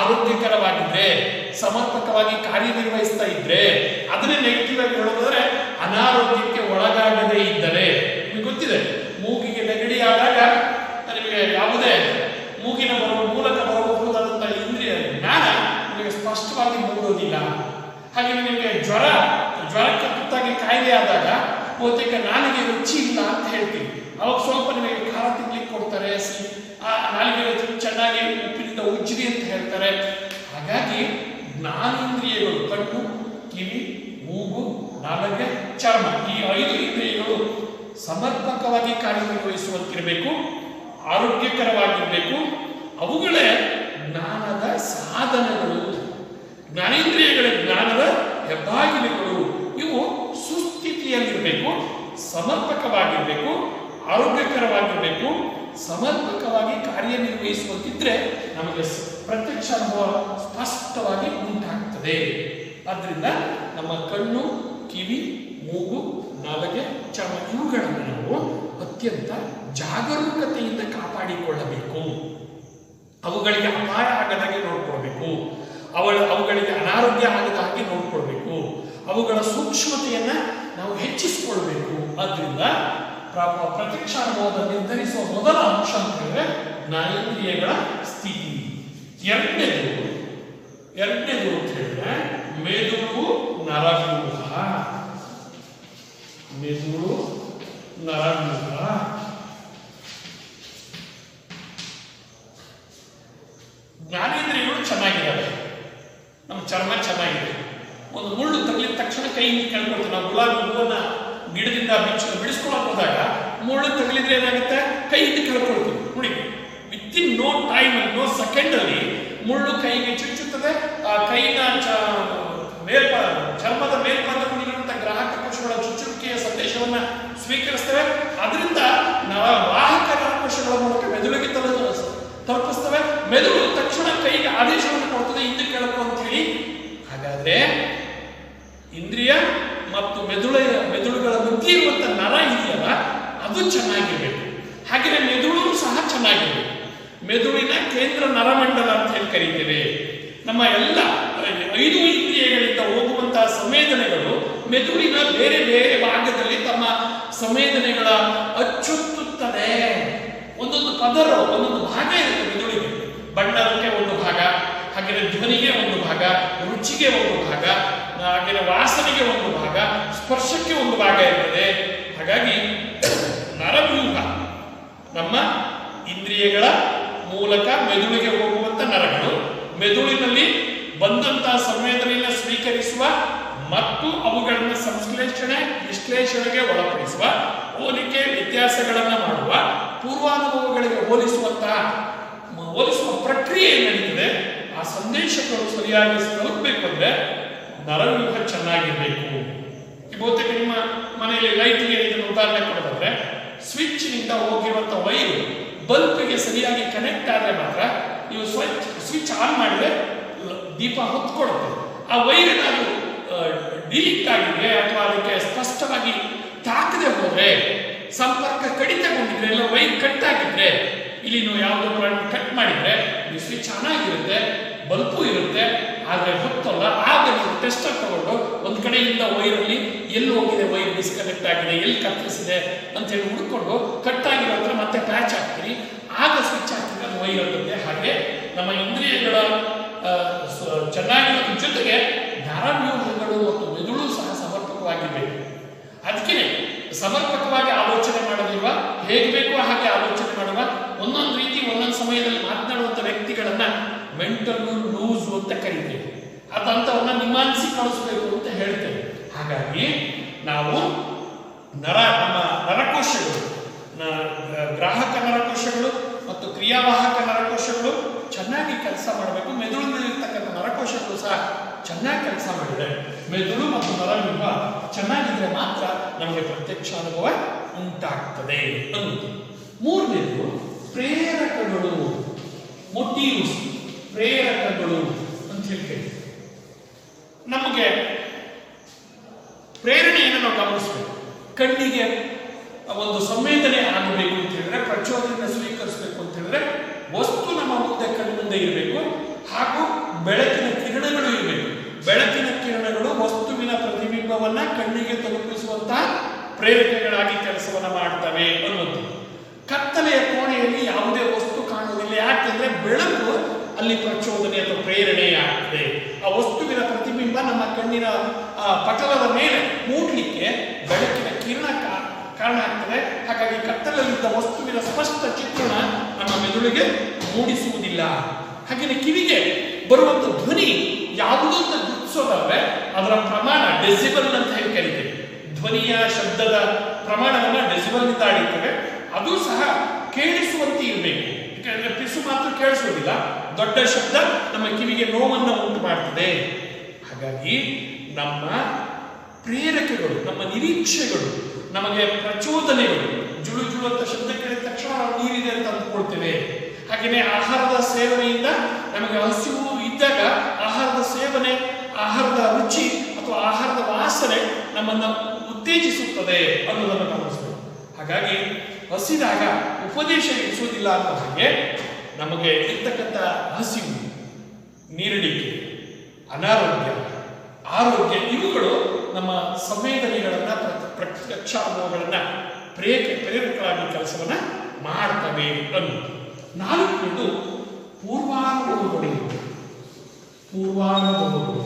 ಆರೋಗ್ಯಕರವಾಗಿದ್ರೆ, ಸಮರ್ಪಕವಾಗಿ ಕಾರ್ಯನಿರ್ವಹಿಸ್ತಾ ಇದ್ರೆ. ಅದನ್ನೇ ನೆಗೆಟಿವ್ ಆಗಿ ಹೇಳೋದಾದ್ರೆ ಅನಾರೋಗ್ಯಕ್ಕೆ ಒಳಗಾಗದೇ ಇದ್ದರೆ. ನಿಮಗೆ ಗೊತ್ತಿದೆ, ಮೂಗಿಗೆ ನೆಗಡಿ ಆದಾಗ ನಿಮಗೆ ಯಾವುದೇ ಮೂಗಿನ ಮೂಲಕ ಬರಬಹುದಾದಂತಹ ಇಂದ್ರಿಯ ಜ್ಞಾನ ನಿಮಗೆ ಸ್ಪಷ್ಟವಾಗಿ ಮೂಡೋದಿಲ್ಲ. ಹಾಗೆ ನಿಮಗೆ ಜ್ವರಕ್ಕೆ ತುತ್ತಾಗಿ ಕಾಯಿಲೆ ಆದಾಗ ಬಹುತೇಕ ನಾಲಿಗೆ ರುಚಿ ಇಲ್ಲ ಅಂತ ಹೇಳ್ತೀವಿ. ಅವಾಗ ಸ್ವಲ್ಪ ನಿಮಗೆ ಖಾರ ತಿನ್ಲಿಕ್ಕೆ ಕೊಡ್ತಾರೆ, ನಾಲಿಗೆ ಚೆನ್ನಾಗಿ ಉಪ್ಪಿನಿಂದ ಉಜ್ಜಿರಿ ಅಂತ ಹೇಳ್ತಾರೆ. ಹಾಗಾಗಿ ಜ್ಞಾನೇಂದ್ರಿಯಗಳು ಕಣ್ಣು, ಕಿವಿ, ಮೂಗು, ನಾಲಿಗೆ, ಚರ್ಮ ಈ 5 ಇಂದ್ರಿಯಗಳು ಸಮರ್ಪಕವಾಗಿ ಕಾರ್ಯನಿರ್ವಹಿಸುವಂತಿರಬೇಕು, ಆರೋಗ್ಯಕರವಾಗಿರಬೇಕು. ಅವುಗಳೇ ಜ್ಞಾನದ ಸಾಧನಗಳು. ಜ್ಞಾನೇಂದ್ರಿಯಗಳ ಜ್ಞಾನದ ಹೆಬ್ಬಾಗಿಲುಗಳು. ಇವು ಸುಸ್ಥಿತಿಯಲ್ಲಿರಬೇಕು, ಸಮರ್ಪಕವಾಗಿರಬೇಕು, ಆರೋಗ್ಯಕರವಾಗಿರಬೇಕು, ಸಮರ್ಪಕವಾಗಿ ಕಾರ್ಯನಿರ್ವಹಿಸುವಂತಿದ್ರೆ ನಮಗೆ ಪ್ರತ್ಯಕ್ಷ ಅನುಭವ ಸ್ಪಷ್ಟವಾಗಿ ಉಂಟಾಗ್ತದೆ. ಆದ್ದರಿಂದ ನಮ್ಮ ಕಣ್ಣು, ಕಿವಿ, ಮೂಗು, ನಾಲಿಗೆ, ಚರ್ಮ ಇವುಗಳನ್ನು ನಾವು ಅತ್ಯಂತ ಜಾಗರೂಕತೆಯಿಂದ ಕಾಪಾಡಿಕೊಳ್ಳಬೇಕು. ಅವುಗಳಿಗೆ ಅಪಾಯ ಆಗದಾಗೆ ನೋಡ್ಕೊಳ್ಬೇಕು. ಅವುಗಳಿಗೆ ಅನಾರೋಗ್ಯ ಆಗದ ಹಾಗೆ ನೋಡ್ಕೊಳ್ಬೇಕು. ಅವುಗಳ ಸೂಕ್ಷ್ಮತೆಯನ್ನ ನಾವು ಹೆಚ್ಚಿಸಿಕೊಳ್ಬೇಕು. ಆದ್ರಿಂದ ಪ್ರತ್ಯಕ್ಷ ಅನುಭವದ ನಿರ್ಧರಿಸುವ ಮೊದಲ ಅಂಶ ಅಂತ ಹೇಳಿದ್ರೆ ಜ್ಞಾನೇಂದ್ರಿಯಗಳ ಸ್ಥಿತಿ. ಎರಡನೇದು ಅಂತ ಹೇಳಿದ್ರೆ ಮೆದುಳು ನರವ್ಯೂಹ. ಮೆದುಳು ನರವ್ಯೂಹ. ಜ್ಞಾನೇಂದ್ರಿಯಗಳು ಚೆನ್ನಾಗಿದ್ದಾವೆ, ನಮ್ಮ ಚರ್ಮ ಚೆನ್ನಾಗಿದೆ. ಒಂದು ಮುಳ್ಳು ತಗಲಿದ ತಕ್ಷಣ ಕೈ ಕೇಳ್ಕೊಳ್ತೀವಿ. ನಾವು ಗುಲಾಬಿ ಹೂವನ್ನ ಗಿಡದಿಂದ ಬಿಡಿಸ್ಕೊಳಕ್ ಹೋದಾಗ ಮುಳ್ಳು ತಗಲಿದ್ರೆ ಏನಾಗುತ್ತೆ, ಕೈ ಕೇಳ್ಕೊಳ್ತೀವಿ. ನೋಡಿ, within no time, no second ಅಲ್ಲಿ ಮುಳ್ಳು ಕೈಗೆ ಚುಚ್ಚುತ್ತದೆ. ಆ ಕೈನ ಚರ್ಮದ ಮೇಲ್ಭಾಗದಲ್ಲಿರುವಂತಹ ಗ್ರಾಹಕ ಕೋಶಗಳ ಚುಚ್ಚುವಿಕೆಯ ಸಂದೇಶವನ್ನ ಸ್ವೀಕರಿಸ್ತವೆ. ಅದರಿಂದ ವಾಹಕ ನರಕೋಶಗಳ ಮೂಲಕ ಮೆದುಳಿಗೆ ತಲುಪಿಸ್ತವೆ. ಮೆದುಳು ತಕ್ಷಣ ಕೈಗೆ ಆದೇಶವನ್ನು ಕೊಡ್ತದೆ, ಹಿಂದೆ ಕೇಳಬೇಕು ಅಂತ ಹೇಳಿ. ಹಾಗಾದ್ರೆ ಇಂದ್ರಿಯ ಮತ್ತು ಮೆದುಳುಗಳ ಮಧ್ಯೆ ಇರುವಂತಹ ನರ ಇದೆಯಲ್ಲ ಅದು ಚೆನ್ನಾಗಿರ್ಬೇಕು. ಹಾಗೆಯೇ ಮೆದುಳು ಸಹ ಚೆನ್ನಾಗಿರ್ಬೇಕು. ಮೆದುಳಿನ ಕೇಂದ್ರ ನರಮಂಡಲ ಅಂತ ಹೇಳಿ ಕರೀತೇವೆ. ನಮ್ಮ ಎಲ್ಲ 5 ಇಂದ್ರಿಯಗಳಿಂದ ಹೋಗುವಂತಹ ಸಂವೇದನೆಗಳು ಮೆದುಳಿನ ಬೇರೆ ಬೇರೆ ಭಾಗದಲ್ಲಿ ತಮ್ಮ ಸಂವೇದನೆಗಳ ಅಚ್ಚೊತ್ತುತ್ತದೆ. ಒಂದೊಂದು ಪದರ ಒಂದೊಂದು ಭಾಗ ಇರುತ್ತೆ ಮೆದುಳಿಗೆ. ಬಣ್ಣಕ್ಕೆ ಒಂದು ಭಾಗ, ಹಾಗೆಯೇ ಧ್ವನಿಗೆ ಒಂದು ಭಾಗ, ರುಚಿಗೆ ಒಂದು ಭಾಗ, ಹಾಗೆಯೇ ವಾಸನೆಗೆ ಒಂದು ಭಾಗ, ಸ್ಪರ್ಶಕ್ಕೆ ಒಂದು ಭಾಗ ಇರ್ತದೆ. ಹಾಗಾಗಿ ನರವ್ಯೂಹ ನಮ್ಮ ಇಂದ್ರಿಯಗಳ ಮೂಲಕ ಮೆದುಳಿಗೆ ಹೋಗುವಂತ ನರಗಳು, ಮೆದುಳಿನಲ್ಲಿ ಬಂದಂತಹ ಸಂವೇದನೆಯನ್ನು ಸ್ವೀಕರಿಸುವ ಮತ್ತು ಅವುಗಳನ್ನು ಸಂಶ್ಲೇಷಣೆ ವಿಶ್ಲೇಷಣೆಗೆ ಒಳಪಡಿಸುವ, ಹೋಲಿಕೆ ವ್ಯತ್ಯಾಸಗಳನ್ನು ಮಾಡುವ, ಪೂರ್ವಾನುಭವಗಳಿಗೆ ಹೋಲಿಸುವ ಪ್ರಕ್ರಿಯೆ ನಡೀತದೆ. ಆ ಸಂದೇಶಗಳು ಸರಿಯಾಗಿ ತಲುಪಬೇಕು ಅಂದ್ರೆ ನರವ್ಯೂಹ ಚೆನ್ನಾಗಿರ್ಬೇಕು. ಬಹುತೇಕ ನಿಮ್ಮ ಮನೆಯಲ್ಲಿ ಲೈಟ್ಗೆ ಇದನ್ನು ಉದಾಹರಣೆ ಕೊಡೋದಾದ್ರೆ, ಸ್ವಿಚ್ ನಿಂದ ಹೋಗಿರುವಂತಹ ವೈರು ಬಲ್ಬ್ಗೆ ಸರಿಯಾಗಿ ಕನೆಕ್ಟ್ ಆದರೆ ಮಾತ್ರ ನೀವು ಸ್ವಿಚ್ ಆನ್ ಮಾಡಿದ್ರೆ ದೀಪ ಹೊತ್ಕೊಡುತ್ತೆ. ಆ ವೈರ್ ಅದು ಡಿಲೀಟ್ ಆಗಿದೆ ಅಥವಾ ಅದಕ್ಕೆ ಸ್ಪಷ್ಟವಾಗಿ ತಾಕದೆ ಹೋದ್ರೆ, ಸಂಪರ್ಕ ಕಡಿತಗೊಂಡಿದ್ರೆ, ಎಲ್ಲ ವೈರ್ ಕಟ್ ಆಗಿದ್ರೆ, ಇಲ್ಲಿ ನೀವು ಯಾವುದೋ ಕಟ್ ಮಾಡಿದ್ರೆ ಈ ಸ್ವಿಚ್ ಆನ್ ಆಗಿರುತ್ತೆ, ಬಲ್ಬು ಇರುತ್ತೆ, ಆದರೆ ಹೊತ್ತಲ್ಲ. ಆಗ ನೀವು ಟೆಸ್ಟರ್ ತಗೊಂಡು ಒಂದು ಕಡೆಯಿಂದ ವೈರಲ್ಲಿ ಎಲ್ಲಿ ಹೋಗಿದೆ, ವೈರ್ ಡಿಸ್ಕನೆಕ್ಟ್ ಆಗಿದೆ, ಎಲ್ಲಿ ಕತ್ತರಿಸಿದೆ ಅಂತ ಹೇಳಿ ಹುಡ್ಕೊಂಡು ಕಟ್ ಆಗಿರೋ ಹತ್ರ ಮತ್ತೆ ಪ್ಯಾಚ್ ಹಾಕ್ತೀರಿ, ಆಗ ಸ್ವಿಚ್ ಹಾಕಿದ್ರೆ ಅದು ವೈರ್ ಆಗುತ್ತೆ. ಹಾಗೆ ನಮ್ಮ ಇಂದ್ರಿಯಗಳ ಚೆನ್ನಾಗಿರೋದ್ರ ಜೊತೆಗೆ ನರವ್ಯೂಹಗಳು ಮತ್ತು ಮೆದುಳು ಸಹ ಸಮರ್ಪಕವಾಗಿರಬೇಕು. ಅದಕ್ಕೆ ಸಮರ್ಪಕವಾಗಿ ಆಲೋಚನೆ ಮಾಡೋದಿಲ್ವಾ, ಹೇಗೆ ಬೇಕೋ ಹಾಗೆ ಆಲೋಚನೆ ಮಾಡುವ, ಒಂದೊಂದು ರೀತಿ ಒಂದೊಂದು ಸಮಯದಲ್ಲಿ ಮಾತನಾಡುವಂಥ ವ್ಯಕ್ತಿಗಳನ್ನ ಮೆಂಟಲ್ ಲೂಸ್ ಅಂತ ಕರೀತೇವೆ. ಅದಂತವನ್ನ ನಿಮಾನಿಸಿ ಕಳಿಸ್ಬೇಕು ಅಂತ ಹೇಳ್ತೇವೆ. ಹಾಗಾಗಿ ನಾವು ನಮ್ಮ ನರಕೋಶಗಳು, ಗ್ರಾಹಕ ನರಕೋಶಗಳು ಮತ್ತು ಕ್ರಿಯಾವಾಹಕ ನರಕೋಶಗಳು ಚೆನ್ನಾಗಿ ಕೆಲಸ ಮಾಡಬೇಕು. ಮೆದುಳಿನಲ್ಲಿರ್ತಕ್ಕಂಥ ನರಕೋಶಗಳು ಸಹ ಚೆನ್ನಾಗಿ ಕೆಲಸ ಮಾಡಿದ್ರೆ, ಮೆದುಳು ಮತ್ತು ನರವ್ಯೂಹ ಚೆನ್ನಾಗಿದ್ರೆ ಮಾತ್ರ ನಮಗೆ ಪ್ರತ್ಯಕ್ಷ ಅನುಭವ ಉಂಟಾಗ್ತದೆ ಅನ್ನೋದು. ಮೂರನೇದು ಪ್ರೇರಕಗಳು, ಮೋಟಿವ್ಸ್, ಪ್ರೇರಕಗಳು ಅಂತ ಹೇಳ್ತೇವೆ. ನಮಗೆ ಪ್ರೇರಣೆಯನ್ನು ನಾವು ಗಮನಿಸಬೇಕು. ಕಣ್ಣಿಗೆ ಒಂದು ಸಂವೇದನೆ ಆಗಬೇಕು ಅಂತ ಹೇಳಿದ್ರೆ, ಪ್ರಚೋದನೆಯನ್ನು ಸ್ವೀಕರಿಸಬೇಕು ಅಂತ ಹೇಳಿದ್ರೆ, ವಸ್ತು ನಮ್ಮ ಮುಂದೆ ಕಣ್ಣು ಮುಂದೆ ಇರಬೇಕು, ಹಾಗೂ ಬೆಳಕಿನ ಕಿರಣಗಳು ಇರಬೇಕು. ಬೆಳಕಿನ ಕಿರಣಗಳು ವಸ್ತುವಿನ ಪ್ರತಿಬಿಂಬವನ್ನ ಕಣ್ಣಿಗೆ ತಲುಪಿಸುವಂತಹ ಪ್ರೇರಕಗಳಾಗಿ ಕೆಲಸವನ್ನ ಮಾಡ್ತವೆ ಅನ್ನೋದು. ಕತ್ತಲೆಯ ಕೋಣೆಯಲ್ಲಿ ಯಾವುದೇ ವಸ್ತು ಕಾಣುವುದಿಲ್ಲ, ಯಾಕೆಂದ್ರೆ ಬೆಳಕು ಅಲ್ಲಿ ಪ್ರಚೋದನೆ ಅಥವಾ ಪ್ರೇರಣೆ ಆಗ್ತದೆ. ಆ ವಸ್ತುವಿನ ಪ್ರತಿಬಿಂಬ ನಮ್ಮ ಕಣ್ಣಿನ ಪಟಲದ ಮೇಲೆ ಮೂಡಲಿಕ್ಕೆ ಬೆಳಕಿನ ಕಿರಣ ಕಾರಣ ಆಗ್ತದೆ. ಹಾಗಾಗಿ ಕತ್ತಲಲ್ಲಿದ್ದ ವಸ್ತುವಿನ ಸ್ಪಷ್ಟ ಚಿತ್ರಣ ನಮ್ಮ ಮೆದುಳಿಗೆ ಮೂಡಿಸುವುದಿಲ್ಲ. ಹಾಗೆಯೇ ಕಿವಿಗೆ ಬರುವಂತ ಧ್ವನಿ ಯಾವುದೊಂದು ಗುರುತಿಸೋದಾದ್ರೆ ಅದರ ಪ್ರಮಾಣ ಡೆಸಿಬಲ್ ಅಂತ ಹೇಳಿ ಕರೀತೇವೆ. ಧ್ವನಿಯ ಶಬ್ದದ ಪ್ರಮಾಣವನ್ನ ಡೆಸಿಬಲ್ ನಿಂದ ಅಳಿತೇವೆ. ಅದು ಸಹ ಕೇಳಿಸುವಂತೆ ಇರಬೇಕು. ಯಾಕಂದ್ರೆ ಪಿಸು ಮಾತ್ರ ಕೇಳಿಸುವುದಿಲ್ಲ, ದೊಡ್ಡ ಶಬ್ದ ನಮ್ಮ ಕಿವಿಗೆ ನೋವನ್ನು ಉಂಟು ಮಾಡ್ತದೆ. ಹಾಗಾಗಿ ನಮ್ಮ ಪ್ರೇರಕಗಳು, ನಮ್ಮ ನಿರೀಕ್ಷೆಗಳು, ನಮಗೆ ಪ್ರಚೋದನೆಗಳು, ಜುಳು ಜುಳು ಅಂತ ಶಬ್ದ ಕೇಳಿದ ತಕ್ಷಣ ನಾವು ನೀರಿದೆ ಅಂತ ಅಂದ್ಕೊಳ್ತೇವೆ. ಹಾಗೆಯೇ ಆಹಾರದ ಸೇವನೆಯಿಂದ ನಮಗೆ ಹಸಿವು ಇದ್ದಾಗ ಆಹಾರದ ಸೇವನೆ, ಆಹಾರದ ರುಚಿ ಅಥವಾ ಆಹಾರದ ವಾಸನೆ ನಮ್ಮನ್ನು ಉತ್ತೇಜಿಸುತ್ತದೆ ಅನ್ನೋದನ್ನು ಗಮನಿಸಬೇಕು. ಹಾಗಾಗಿ ಹಸಿದಾಗ ಉಪದೇಶ ಇರಿಸುವುದಿಲ್ಲ ಅನ್ನೋ ಹಾಗೆ ನಮಗೆ ಇರ್ತಕ್ಕಂಥ ಹಸಿವು, ನೀರಡಿಕೆ, ಅನಾರೋಗ್ಯ, ಆರೋಗ್ಯ ಇವುಗಳು ನಮ್ಮ ಸಂವೇದನೆಗಳನ್ನ, ಪ್ರತ್ಯಕ್ಷ ಅನುಭವಗಳನ್ನ ಪ್ರೇರಕಗಳಾಗಿ ಕೆಲಸವನ್ನ ಮಾಡ್ತವೆ ಅನ್ನೋದು. ನಾಲ್ಕನೇದು ಪೂರ್ವಾನುಭವಗಳು. ಪೂರ್ವಾನುಭವಗಳು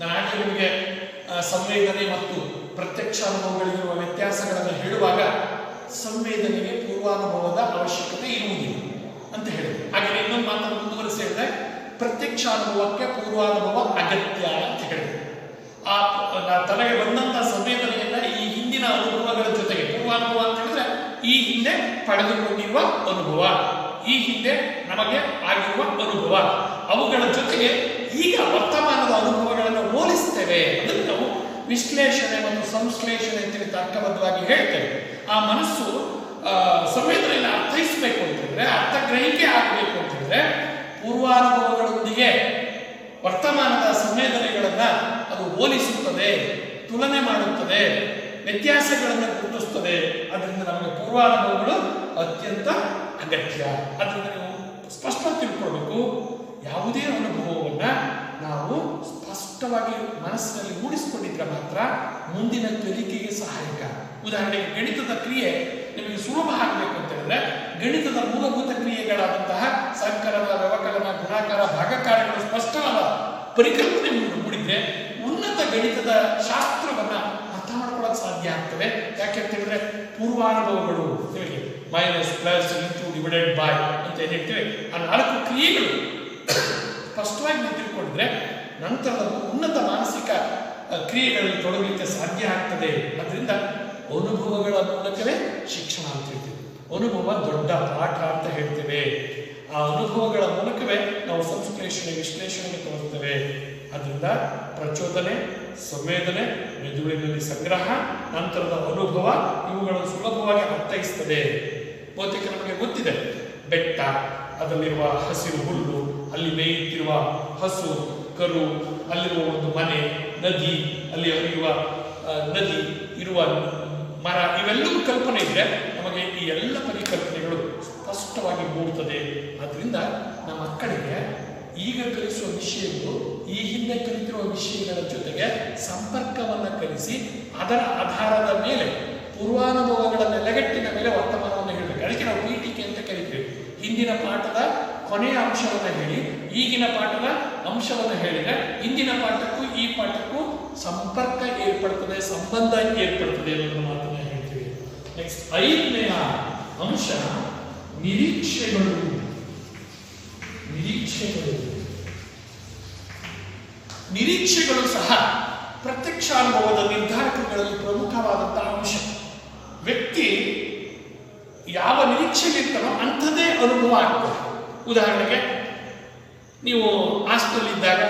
ನಾನು ನಿಮಗೆ ಸಂವೇದನೆ ಮತ್ತು ಪ್ರತ್ಯಕ್ಷ ಅನುಭವಗಳಿರುವ ವ್ಯತ್ಯಾಸಗಳನ್ನು ಹೇಳುವಾಗ ಸಂವೇದನೆಗೆ ಪೂರ್ವಾನುಭವದ ಅವಶ್ಯಕತೆ ಇರುವುದಿಲ್ಲ ಅಂತ ಹೇಳಿದೆ. ಹಾಗೆ ಇನ್ನೊಂದು ಮಾತನ್ನು ಮುಂದುವರಿಸಿ ಹೇಳಿದ್ರೆ, ಪ್ರತ್ಯಕ್ಷ ಅನುಭವಕ್ಕೆ ಪೂರ್ವಾನುಭವ ಅಗತ್ಯ ಅಂತ ಹೇಳಿದೆ. ತನಗೆ ಬಂದಂತಹ ಸಂವೇದನೆಯನ್ನ ಈ ಹಿಂದಿನ ಅನುಭವಗಳ ಜೊತೆಗೆ, ಪೂರ್ವಾನುಭವ ಅಂತ ಹೇಳಿದ್ರೆ ಈ ಹಿಂದೆ ಪಡೆದುಕೊಂಡಿರುವ ಅನುಭವ, ಈ ಹಿಂದೆ ನಮಗೆ ಆಗಿರುವ ಅನುಭವ, ಅವುಗಳ ಜೊತೆಗೆ ಈಗ ವರ್ತಮಾನದ ಅನುಭವಗಳನ್ನು ಹೋಲಿಸ್ತೇವೆ. ಅದನ್ನು ನಾವು ವಿಶ್ಲೇಷಣೆ ಮತ್ತು ಸಂಶ್ಲೇಷಣೆ ಅಂತೇಳಿ ತರ್ಕಬದ್ಧವಾಗಿ ಹೇಳ್ತೇವೆ. ಆ ಮನಸ್ಸು ಸಂವೇದನೆಯನ್ನು ಅರ್ಥೈಸಬೇಕು ಅಂತ ಹೇಳಿದ್ರೆ, ಅರ್ಥ ಗ್ರಹಿಕೆ ಆಗಬೇಕು ಅಂತ ಹೇಳಿದ್ರೆ, ಪೂರ್ವಾನುಭವಗಳೊಂದಿಗೆ ವರ್ತಮಾನದ ಸಂವೇದನೆಗಳನ್ನ ಅದು ಹೋಲಿಸುತ್ತದೆ, ತುಲನೆ ಮಾಡುತ್ತದೆ, ವ್ಯತ್ಯಾಸಗಳನ್ನು ಗುರುತಿಸುತ್ತದೆ. ಅದರಿಂದ ನಮಗೆ ಪೂರ್ವಾನುಭವಗಳು ಅತ್ಯಂತ ಅಗತ್ಯ. ಅದರಿಂದ ನೀವು ಸ್ಪಷ್ಟವಾಗಿ ತಿಳ್ಕೊಳ್ಬೇಕು, ಯಾವುದೇ ಅನುಭವವನ್ನ ನಾವು ಸ್ಪಷ್ಟವಾಗಿ ಮನಸ್ಸಿನಲ್ಲಿ ಮೂಡಿಸಿಕೊಂಡಿದ್ರೆ ಮಾತ್ರ ಮುಂದಿನ ಕಲಿಕೆಗೆ ಸಹಾಯಕ. ಉದಾಹರಣೆಗೆ ಗಣಿತದ ಕ್ರಿಯೆ ನಿಮಗೆ ಸುಲಭ ಆಗಬೇಕು ಅಂತ ಹೇಳಿದ್ರೆ ಗಣಿತದ ಮೂಲಭೂತ ಕ್ರಿಯೆಗಳಾದಂತಹ ಸಂಕಲನ, ವ್ಯವಕಲನ, ಗುಣಾಕಾರ, ಭಾಗಾಕಾರಗಳು ಸ್ಪಷ್ಟವಾದ ಪರಿಕಲ್ಪನೆ ಮೂಡಿದ್ರೆ ಉನ್ನತ ಗಣಿತದ ಶಾಸ್ತ್ರವನ್ನ ಅರ್ಥ ಮಾಡ್ಕೊಳ್ಳೋಕೆ ಸಾಧ್ಯ ಆಗ್ತವೆ. ಯಾಕೆ ಅಂತ ಹೇಳಿದ್ರೆ ಪೂರ್ವಾನುಭವಗಳು ನಿಮಗೆ minus, plus, into, divided by ಅಂತ ಏನ್ ಹೇಳ್ತೀವಿ ಆ 4 ಕ್ರಿಯೆಗಳು ಸ್ಪಷ್ಟವಾಗಿ ನೀವು ತಿಳ್ಕೊಂಡಿದ್ರೆ ನಂತರದ ಉನ್ನತ ಮಾನಸಿಕ ಕ್ರಿಯೆಗಳಲ್ಲಿ ತೊಡಗಲಿಕ್ಕೆ ಸಾಧ್ಯ ಆಗ್ತದೆ. ಅದರಿಂದ ಅನುಭವಗಳ ಮೂಲಕವೇ ಶಿಕ್ಷಣ ಅಂತ ಹೇಳ್ತೀವಿ. ಅನುಭವ ದೊಡ್ಡ ಪಾಠ ಅಂತ ಹೇಳ್ತೇವೆ. ಆ ಅನುಭವಗಳ ಮೂಲಕವೇ ನಾವು ಸಂಶ್ಲೇಷಣೆ, ವಿಶ್ಲೇಷಣೆಗೆ ತೋರಿಸ್ತೇವೆ. ಅದರಿಂದ ಪ್ರಚೋದನೆ, ಸಂವೇದನೆ, ಮೆದುಳಿನಲ್ಲಿ ಸಂಗ್ರಹ, ನಂತರದ ಅನುಭವ ಇವುಗಳನ್ನು ಸುಲಭವಾಗಿ ಅರ್ಥೈಸ್ತದೆ. ಬಹುತೇಕ ನಮಗೆ ಗೊತ್ತಿದೆ, ಬೆಟ್ಟ, ಅದರಲ್ಲಿರುವ ಹಸಿರು ಹುಲ್ಲು, ಅಲ್ಲಿ ಮೇಯುತ್ತಿರುವ ಹಸು ಕರು, ಅಲ್ಲಿರುವ ಒಂದು ಮನೆ, ನದಿ, ಅಲ್ಲಿ ಹರಿಯುವ ನದಿ, ಇರುವ ಮರ, ಇವೆಲ್ಲವೂ ಕಲ್ಪನೆ ಇದ್ರೆ ನಮಗೆ ಈ ಎಲ್ಲ ಪರಿಕಲ್ಪನೆಗಳು ಸ್ಪಷ್ಟವಾಗಿ ಮೂಡುತ್ತದೆ. ಆದ್ದರಿಂದ ನಮ್ಮ ಮಕ್ಕಳಿಗೆ ಈಗ ಕಲಿಸುವ ವಿಷಯಗಳು ಈ ಹಿಂದೆ ಕಲಿತಿರುವ ವಿಷಯಗಳ ಜೊತೆಗೆ ಸಂಪರ್ಕವನ್ನು ಕಲಿಸಿ ಅದರ ಆಧಾರದ ಮೇಲೆ ಪೂರ್ವಾನುಭವಗಳ ನೆಲೆಗಟ್ಟಿನ ಮೇಲೆ ವರ್ತಮಾನವನ್ನು ಹೇಳಬೇಕು. ಅದಕ್ಕೆ ನಾವು ಪೀಠಿಕೆ ಅಂತ ಕರಿತೀವಿ. ಹಿಂದಿನ ಪಾಠದ ಕೊನೆಯ ಅಂಶವನ್ನು ಹೇಳಿ ಈಗಿನ ಪಾಠದ ಅಂಶವನ್ನು ಹೇಳಿದ್ರೆ ಹಿಂದಿನ ಪಾಠಕ್ಕೂ ಈ ಪಾಠಕ್ಕೂ ಸಂಪರ್ಕ ಏರ್ಪಡ್ತದೆ, ಸಂಬಂಧ ಏರ್ಪಡ್ತದೆ ಅನ್ನೋದನ್ನ ಮಾತನ್ನ ಹೇಳ್ತೀವಿ. ನೆಕ್ಸ್ಟ್ 5ನೇ ಅಂಶ ನಿರೀಕ್ಷೆಗಳು. ನಿರೀಕ್ಷೆಗಳು ಸಹ ಪ್ರತ್ಯಕ್ಷಾನುಭವದ ನಿರ್ಧಾರಕಗಳಲ್ಲಿ ಪ್ರಮುಖವಾದಂತಹ ಅಂಶ. ವ್ಯಕ್ತಿ ಯಾವ ನಿರೀಕ್ಷೆಯಲ್ಲಿರ್ತಾನೋ ಅಂಥದ್ದೇ ಅನುಭವ ಆಗ್ತದೆ. ಉದಾಹರಣೆಗೆ ನೀವು ಹಾಸ್ಟೆಲ್ ಇದ್ದಾಗ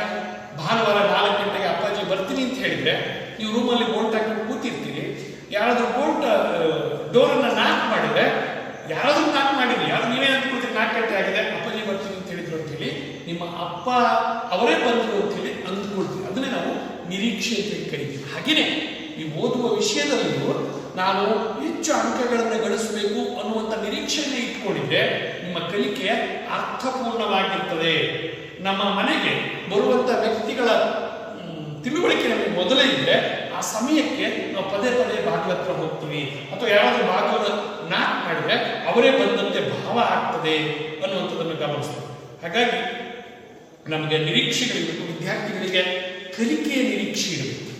ಭಾನುವಾರ 4 ಗಂಟೆಗೆ ಅಪ್ಪಾಜಿ ಬರ್ತೀನಿ ಅಂತ ಹೇಳಿದ್ರೆ ನೀವು ರೂಮಲ್ಲಿ ಬೋಲ್ಟ್ ಹಾಕಿ ಕೂತಿರ್ತೀರಿ. ಯಾರಾದ್ರೂ ಡೋರನ್ನ ನಾಕ್ ಮಾಡಿದ್ರೆ ಯಾರಾದ್ರೂ ನಾಕ್ ಮಾಡಿದ್ರಿ, ಯಾರು ನೀವೇ ಅಂದ್ಕೊಳ್ತೀರಿ 4 ಗಂಟೆ ಆಗಿದೆ ಅಪ್ಪಾಜಿ ಬರ್ತೀನಿ ಅಂತ ಹೇಳಿದ್ರು ಅಂತ ಹೇಳಿ ನಿಮ್ಮ ಅಪ್ಪ ಅವರೇ ಬಂದರು ಅಂತ ಹೇಳಿ ಅಂದ್ಕೊಳ್ತೀವಿ. ಅದನ್ನೇ ನಾವು ನಿರೀಕ್ಷೆ ಅಂತ ಕರಿತೀವಿ. ಹಾಗೇನೆ ಈ ಓದುವ ವಿಷಯದಲ್ಲಿಯೂ ನಾನು ಹೆಚ್ಚು ಅಂಕಗಳನ್ನು ಗಳಿಸಬೇಕು ಅನ್ನುವಂಥ ನಿರೀಕ್ಷೆಯನ್ನು ಇಟ್ಕೊಂಡಿದ್ರೆ ನಿಮ್ಮ ಕಲಿಕೆ ಅರ್ಥಪೂರ್ಣವಾಗಿರ್ತದೆ. ನಮ್ಮ ಮನೆಗೆ ಬರುವಂಥ ವ್ಯಕ್ತಿಗಳ ತಿಳುವಳಿಕೆ ನಮಗೆ ಮೊದಲೇ ಇದ್ರೆ ಆ ಸಮಯಕ್ಕೆ ನಾವು ಪದೇ ಪದೇ ಬಾಗಿಲ ಹತ್ರ ಹೋಗ್ತೀವಿ, ಅಥವಾ ಯಾರಾದ್ರೂ ಬಾಗಿಲ ನಾಕ್ ಮಾಡಿದ್ರೆ ಅವರೇ ಬಂದಂತೆ ಭಾವ ಆಗ್ತದೆ ಅನ್ನುವಂಥದ್ದನ್ನು ಗಮನಿಸ್ತೇವೆ. ಹಾಗಾಗಿ ನಮಗೆ ನಿರೀಕ್ಷೆಗಳಿರಬೇಕು. ವಿದ್ಯಾರ್ಥಿಗಳಿಗೆ ಕಲಿಕೆಯ ನಿರೀಕ್ಷೆ ಇರಬೇಕು,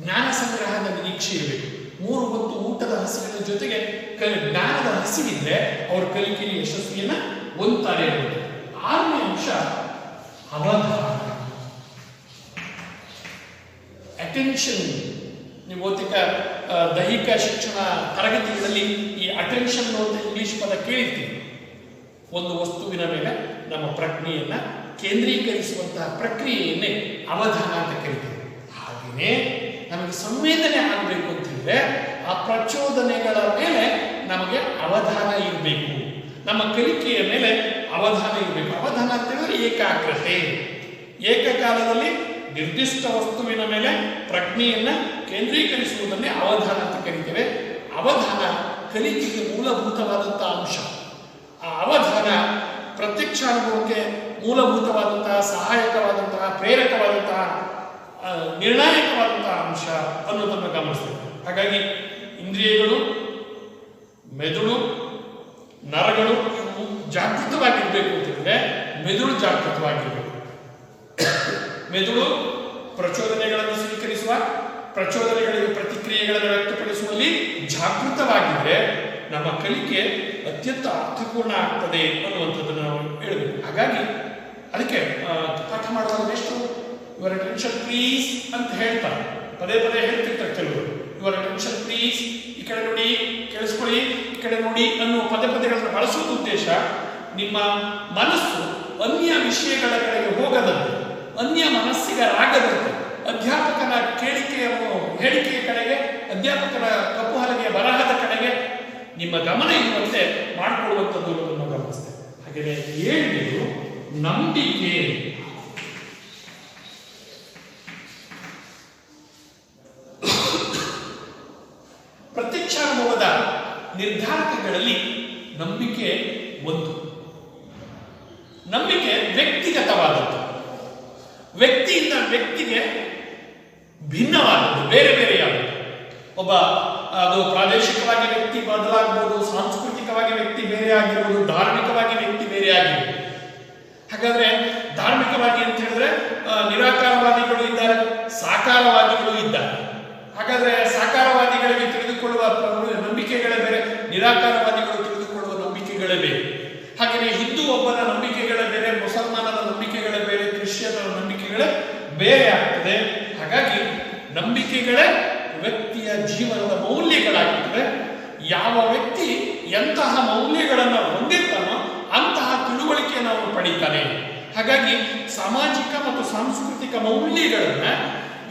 ಜ್ಞಾನ ಸಂಗ್ರಹದ ನಿರೀಕ್ಷೆ ಇರಬೇಕು. 3 ಹೊತ್ತು ಊಟದ ಹಸಿವಿನ ಜೊತೆಗೆ ಜ್ಞಾನದ ಹಸಿವಿದ್ರೆ ಅವ್ರ ಕಲಿಕೆಯ ಯಶಸ್ವಿಯನ್ನ ಹೊಂದ್ತಾರೆ. 6ನೇ ಅಂಶ ಅವಧಾನ, ಅಟೆನ್ಷನ್. ನೀವು ಬಹುತೇಕ ದೈಹಿಕ ಶಿಕ್ಷಣ ತರಗತಿಗಳಲ್ಲಿ ಈ ಅಟೆನ್ಷನ್ ಅಂತ ಇಂಗ್ಲಿಷ್ ಪದ ಕೇಳಿರ್ತೀವಿ. ಒಂದು ವಸ್ತುವಿನ ಮೇಲೆ ನಮ್ಮ ಪ್ರಜ್ಞೆಯನ್ನ ಕೇಂದ್ರೀಕರಿಸುವಂತಹ ಪ್ರಕ್ರಿಯೆಯನ್ನೇ ಅವಧಾನ ಅಂತ ಕರಿತೀವಿ. ಹಾಗೆಯೇ ನಮಗೆ ಸಂವೇದನೆ ಆಗಬೇಕು ಅಂತ ಹೇಳಿದ್ರೆ ಆ ಪ್ರಚೋದನೆಗಳ ಮೇಲೆ ನಮಗೆ ಅವಧಾನ ಇರಬೇಕು. ನಮ್ಮ ಕಲಿಕೆಯ ಮೇಲೆ ಅವಧಾನ ಇರಬೇಕು. ಅವಧಾನ ಅಂತ ಹೇಳಿದ್ರೆ ಏಕಾಗ್ರತೆ. ಏಕಕಾಲದಲ್ಲಿ ನಿರ್ದಿಷ್ಟ ವಸ್ತುವಿನ ಮೇಲೆ ಪ್ರಜ್ಞೆಯನ್ನ ಕೇಂದ್ರೀಕರಿಸುವುದನ್ನೇ ಅವಧಾನ ಅಂತ ಕರಿತೇವೆ. ಅವಧಾನ ಕಲಿಕೆಗೆ ಮೂಲಭೂತವಾದಂತಹ ಅಂಶ. ಆ ಅವಧಾನ ಪ್ರತ್ಯಕ್ಷಾನುಭವಕ್ಕೆ ಮೂಲಭೂತವಾದಂತಹ, ಸಹಾಯಕವಾದಂತಹ, ಪ್ರೇರಕವಾದಂತಹ, ನಿರ್ಣಾಯಕವಾದಂತಹ ಅಂಶ ಅನ್ನೋದನ್ನು ಗಮನಿಸ್ತೇವೆ. ಹಾಗಾಗಿ ಇಂದ್ರಿಯಗಳು, ಮೆದುಳು, ನರಗಳು ಇವು ಜಾಗೃತವಾಗಿರ್ಬೇಕು ಅಂತ ಹೇಳಿದ್ರೆ ಮೆದುಳು ಜಾಗೃತವಾಗಿರ್ಬೇಕು. ಮೆದುಳು ಪ್ರಚೋದನೆಗಳನ್ನು ಸ್ವೀಕರಿಸುವ, ಪ್ರಚೋದನೆಗಳಿಗೆ ಪ್ರತಿಕ್ರಿಯೆಗಳನ್ನು ವ್ಯಕ್ತಪಡಿಸುವಲ್ಲಿ ಜಾಗೃತವಾಗಿದ್ರೆ ನಮ್ಮ ಕಲಿಕೆ ಅತ್ಯಂತ ಅರ್ಥಪೂರ್ಣ ಆಗ್ತದೆ ಅನ್ನುವಂಥದ್ದನ್ನು ನಾವು ಹೇಳಬೇಕು. ಹಾಗಾಗಿ ಅದಕ್ಕೆ ಪಾಠ ಮಾಡುವಾಗ ಎಷ್ಟು ಯುವರ್ ಅಟೆನ್ಷನ್ ಪ್ಲೀಸ್ ಅಂತ ಹೇಳ್ತಾರೆ, ಪದೇ ಪದೇ ಹೇಳ್ತಿರ್ತಾರೆ ಕೆಲವರು. ಯುವರ್ ಅಟೆನ್ಷನ್ ಪ್ಲೀಸ್, ಈ ಕಡೆ ನೋಡಿ, ಕೇಳಿಸ್ಕೊಳ್ಳಿ, ಈ ಕಡೆ ನೋಡಿ ಅನ್ನುವ ಪದೇ ಪದೇಗಳನ್ನು ಬಳಸುವ ಉದ್ದೇಶ ನಿಮ್ಮ ಮನಸ್ಸು ಅನ್ಯ ವಿಷಯಗಳ ಕಡೆಗೆ ಹೋಗದಂತೆ, ಅನ್ಯ ಮನಸ್ಸಿಗರಾಗದಂತೆ, ಅಧ್ಯಾಪಕನ ಹೇಳಿಕೆಯ ಕಡೆಗೆ, ಅಧ್ಯಾಪಕರ ಕಪ್ಪು ಹಲಗೆಯ ಬರಹದ ಕಡೆಗೆ ನಿಮ್ಮ ಗಮನ ಇರುವಂತೆ ಮಾಡಿಕೊಳ್ಳುವಂಥದ್ದು ಅನ್ನೋದನ್ನು ಗಮನಿಸ್ತೇವೆ. ಹಾಗೆಯೇ 7ನೇದು ನಂಬಿಕೆ. ಪ್ರತ್ಯಕ್ಷಾನುಭವದ ನಿರ್ಧಾರಕಗಳಲ್ಲಿ ನಂಬಿಕೆ ಒಂದು. ನಂಬಿಕೆ ವ್ಯಕ್ತಿಗತವಾದದ್ದು, ವ್ಯಕ್ತಿಯಿಂದ ವ್ಯಕ್ತಿಗೆ ಭಿನ್ನವಾದದ್ದು, ಬೇರೆ ಬೇರೆಯಾದದ್ದು. ಒಬ್ಬ ಅದು ಪ್ರಾದೇಶಿಕವಾಗಿ ವ್ಯಕ್ತಿ ಬದಲಾಗಬಹುದು, ಸಾಂಸ್ಕೃತಿಕವಾಗಿ ವ್ಯಕ್ತಿ ಬೇರೆ ಆಗಿರ್ಬೋದು, ಧಾರ್ಮಿಕವಾಗಿ ವ್ಯಕ್ತಿ ಬೇರೆ ಆಗಿರ್ಬೋದು. ಹಾಗಾದ್ರೆ ಧಾರ್ಮಿಕವಾಗಿ ಅಂತ ಹೇಳಿದ್ರೆ ನಿರಾಕಾರವಾದಿಗಳು ಇದ್ದಾರೆ, ಸಾಕಾರವಾದಿಗಳು ಇದ್ದಾರೆ. ಹಾಗಾದ್ರೆ ಸಾಕಾರವಾದಿಗಳಿಗೆ ತಿಳಿದುಕೊಳ್ಳುವ ನಂಬಿಕೆಗಳೇ ಬೇರೆ, ನಿರಾಕಾರವಾದಿಗಳು ತಿಳಿದುಕೊಳ್ಳುವ ನಂಬಿಕೆಗಳೇ ಬೇರೆ. ಹಾಗೆಯೇ ಹಿಂದೂ ಒಬ್ಬನ ನಂಬಿಕೆಗಳೇ ಬೇರೆ, ಮುಸಲ್ಮಾನರ ನಂಬಿಕೆಗಳೇ ಬೇರೆ, ಕ್ರಿಶ್ಚಿಯನ್ನರ ನಂಬಿಕೆಗಳೇ ಬೇರೆ ಆಗ್ತದೆ. ಹಾಗಾಗಿ ನಂಬಿಕೆಗಳೇ ವ್ಯಕ್ತಿಯ ಜೀವನದ ಮೌಲ್ಯಗಳಾಗಿರ್ತವೆ. ಯಾವ ವ್ಯಕ್ತಿ ಎಂತಹ ಮೌಲ್ಯಗಳನ್ನು ಹೊಂದಿರ್ತಾನೋ ಅಂತಹ ತಿಳುವಳಿಕೆಯನ್ನು ಅವನು ಪಡೀತಾನೆ. ಹಾಗಾಗಿ ಸಾಮಾಜಿಕ ಮತ್ತು ಸಾಂಸ್ಕೃತಿಕ ಮೌಲ್ಯಗಳನ್ನ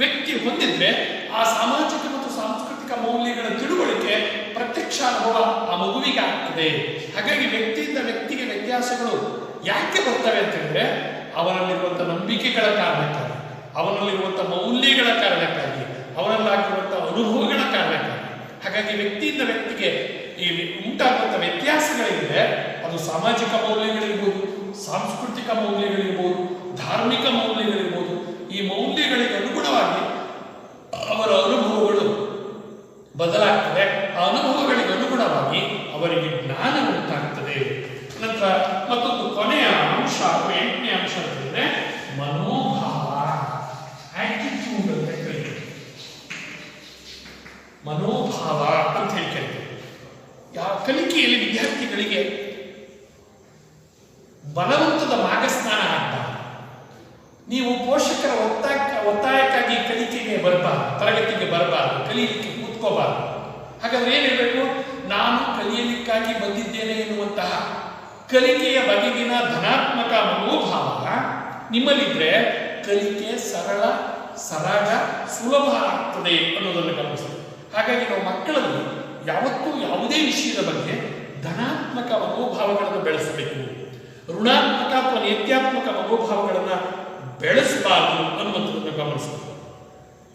ವ್ಯಕ್ತಿ ಹೊಂದಿದ್ರೆ ಆ ಸಾಮಾಜಿಕ ಮತ್ತು ಸಾಂಸ್ಕೃತಿಕ ಮೌಲ್ಯಗಳ ತಿಳುವಳಿಕೆ ಪ್ರತ್ಯಕ್ಷ ಅನುಭವ ಆ ಮಗುವಿಗೆ ಆಗ್ತದೆ. ಹಾಗಾಗಿ ವ್ಯಕ್ತಿಯಿಂದ ವ್ಯಕ್ತಿಗೆ ವ್ಯತ್ಯಾಸಗಳು ಯಾಕೆ ಬರ್ತವೆ ಅಂತ ಹೇಳಿದ್ರೆ ಅವನಲ್ಲಿರುವಂತಹ ನಂಬಿಕೆಗಳ ಕಾರಣಕ್ಕಾಗಿ, ಅವನಲ್ಲಿರುವಂತಹ ಮೌಲ್ಯಗಳ ಕಾರಣಕ್ಕಾಗಿ, ಅವನಲ್ಲಾಗಿರುವಂತಹ ಅನುಭವಗಳ ಕಾರಣಕ್ಕಾಗಿ. ಹಾಗಾಗಿ ವ್ಯಕ್ತಿಯಿಂದ ವ್ಯಕ್ತಿಗೆ ಈ ಉಂಟಾಗುವಂತಹ ವ್ಯತ್ಯಾಸಗಳಿದೆ. ಅದು ಸಾಮಾಜಿಕ ಮೌಲ್ಯಗಳಿರ್ಬೋದು, ಸಾಂಸ್ಕೃತಿಕ ಮೌಲ್ಯಗಳಿರ್ಬೋದು, ಧಾರ್ಮಿಕ ಮೌಲ್ಯಗಳಿರ್ಬೋದು. ಈ ಮೌಲ್ಯಗಳಿಗೆ ಅನುಗುಣವಾಗಿ ಅವರ ಅನುಭವಗಳು ಬದಲಾಗ್ತದೆ. ಆ ಅನುಭವಗಳಿಗೆ ಅನುಗುಣವಾಗಿ ಅವರಿಗೆ ಜ್ಞಾನ ಉಂಟಾಗ್ತದೆ. ನಂತರ ಮತ್ತೊಂದು ಕೊನೆಯ ಅಂಶ, 8ನೇ ಅಂಶ ಅಂತಂದ್ರೆ ಮನೋಭಾವ, ಆಟಿಟ್ಯೂಡ್ ಅಂತ ಕರೀತೀವಿ. ಮನೋಭಾವ ಅಂತ ಹೇಳಿ ಕರೀತೀವಿ. ಯಾವ ಕಲಿಕೆಯಲ್ಲಿ ವಿದ್ಯಾರ್ಥಿಗಳಿಗೆ ಬಲವಂತದ ಮಾರ್ಗಸ್ನಾನ ಆಗ್ಬಾರ್ದು. ನೀವು ಪೋಷಕರ ಒತ್ತಾಯಕ್ಕಾಗಿ ಕಲಿಕೆಗೆ ಬರಬಾರ್ದು, ತರಗತಿಗೆ ಬರಬಾರ್ದು, ಕಲಿಯಲಿಕ್ಕೆ ಕೂತ್ಕೋಬಾರ್ದು. ಹಾಗಾದ್ರೆ ಏನಿರಬೇಕು? ನಾನು ಕಲಿಯಲಿಕ್ಕಾಗಿ ಬಂದಿದ್ದೇನೆ ಎನ್ನುವಂತಹ ಕಲಿಕೆಯ ಬಗೆಗಿನ ಧನಾತ್ಮಕ ಮನೋಭಾವ ನಿಮ್ಮಲ್ಲಿದ್ರೆ ಕಲಿಕೆ ಸರಳ, ಸರಾಗ, ಸುಲಭ ಆಗ್ತದೆ ಅನ್ನೋದನ್ನು ಗಮನಿಸ್ತದೆ. ಹಾಗಾಗಿ ನಾವು ಮಕ್ಕಳಲ್ಲಿ ಯಾವತ್ತೂ ಯಾವುದೇ ವಿಷಯದ ಬಗ್ಗೆ ಧನಾತ್ಮಕ ಮನೋಭಾವಗಳನ್ನು ಬೆಳೆಸಬೇಕು, ಋಣಾತ್ಮಕ ಅಥವಾ ನೇತ್ಯಾತ್ಮಕ ಮನೋಭಾವಗಳನ್ನು ಬೆಳೆಸಬಾರದು ಅನ್ನುವಂಥದ್ದನ್ನು ಗಮನಿಸಬೇಕು.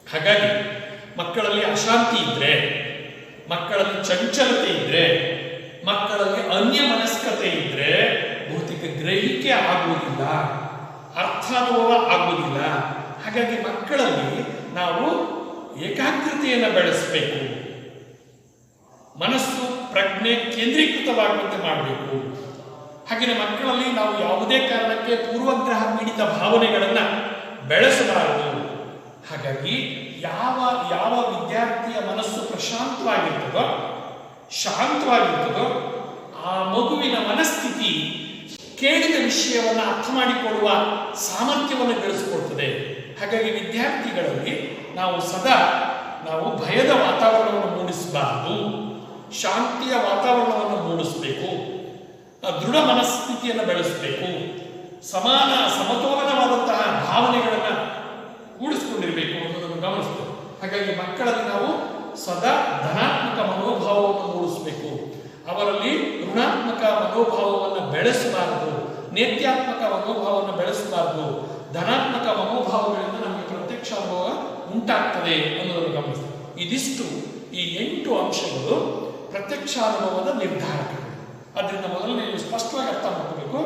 ಹಾಗಾಗಿ ಮಕ್ಕಳಲ್ಲಿ ಅಶಾಂತಿ ಇದ್ರೆ, ಮಕ್ಕಳಲ್ಲಿ ಚಂಚಲತೆ ಇದ್ರೆ, ಮಕ್ಕಳಲ್ಲಿ ಅನ್ಯ ಮನಸ್ಕತೆ ಇದ್ರೆ ಬಹುತೇಕ ಗ್ರಹಿಕೆ ಆಗುವುದಿಲ್ಲ, ಅರ್ಥಾನುಭವ ಆಗುವುದಿಲ್ಲ. ಹಾಗಾಗಿ ಮಕ್ಕಳಲ್ಲಿ ನಾವು ಏಕಾಗ್ರತೆಯನ್ನು ಬೆಳೆಸಬೇಕು, ಮನಸ್ಸು ಪ್ರಜ್ಞೆ ಕೇಂದ್ರೀಕೃತವಾಗುವಂತೆ ಮಾಡಬೇಕು. ಹಾಗೆಯೇ ಮಕ್ಕಳಲ್ಲಿ ನಾವು ಯಾವುದೇ ಕಾರಣಕ್ಕೆ ಪೂರ್ವಗ್ರಹ ಪೀಡಿತ ಭಾವನೆಗಳನ್ನು ಬೆಳೆಸಬಾರದು. ಹಾಗಾಗಿ ಯಾವ ವಿದ್ಯಾರ್ಥಿಯ ಮನಸ್ಸು ಪ್ರಶಾಂತವಾಗಿರ್ತದೋ, ಶಾಂತವಾಗಿರ್ತದೋ ಆ ಮಗುವಿನ ಮನಸ್ಥಿತಿ ಕೇಳಿದ ವಿಷಯವನ್ನು ಅರ್ಥ ಮಾಡಿಕೊಳ್ಳುವ ಸಾಮರ್ಥ್ಯವನ್ನು ಬೆಳೆಸಿಕೊಡ್ತದೆ. ಹಾಗಾಗಿ ವಿದ್ಯಾರ್ಥಿಗಳಲ್ಲಿ ನಾವು ಸದಾ ಭಯದ ವಾತಾವರಣವನ್ನು ಮೂಡಿಸಬಾರದು, ಶಾಂತಿಯ ವಾತಾವರಣವನ್ನು ಮೂಡಿಸಬೇಕು, ದೃಢ ಮನಸ್ಥಿತಿಯನ್ನು ಬೆಳೆಸಬೇಕು, ಸಮತೋಲನವಾದಂತಹ ಭಾವನೆಗಳನ್ನು ಕೂಡಿಸಿಕೊಂಡಿರಬೇಕು ಅನ್ನೋದನ್ನು ಗಮನಿಸಬೇಕು. ಹಾಗಾಗಿ ಮಕ್ಕಳಲ್ಲಿ ನಾವು ಸದಾ ಧನಾತ್ಮಕ ಮನೋಭಾವವನ್ನು ಮೂಡಿಸಬೇಕು, ಅವರಲ್ಲಿ ಋಣಾತ್ಮಕ ಮನೋಭಾವವನ್ನು ಬೆಳೆಸಬಾರದು, ನೇತ್ಯಾತ್ಮಕ ಮನೋಭಾವವನ್ನು ಬೆಳೆಸಬಾರದು. ಧನಾತ್ಮಕ ಮನೋಭಾವಗಳಿಂದ ನಮಗೆ ಪ್ರತ್ಯಕ್ಷ ಅನುಭವ ಉಂಟಾಗ್ತದೆ ಅನ್ನೋದನ್ನು ಗಮನಿಸ್ತದೆ. ಇದಿಷ್ಟು ಈ 8 ಅಂಶಗಳು ಪ್ರತ್ಯಕ್ಷಾನುಭವದ ನಿರ್ಧಾರಕಗಳು. ಅದರಿಂದ ಮೊದಲನೇ ಸ್ಪಷ್ಟವಾಗಿ ಅರ್ಥ ಮಾಡ್ಕೋಬೇಕು.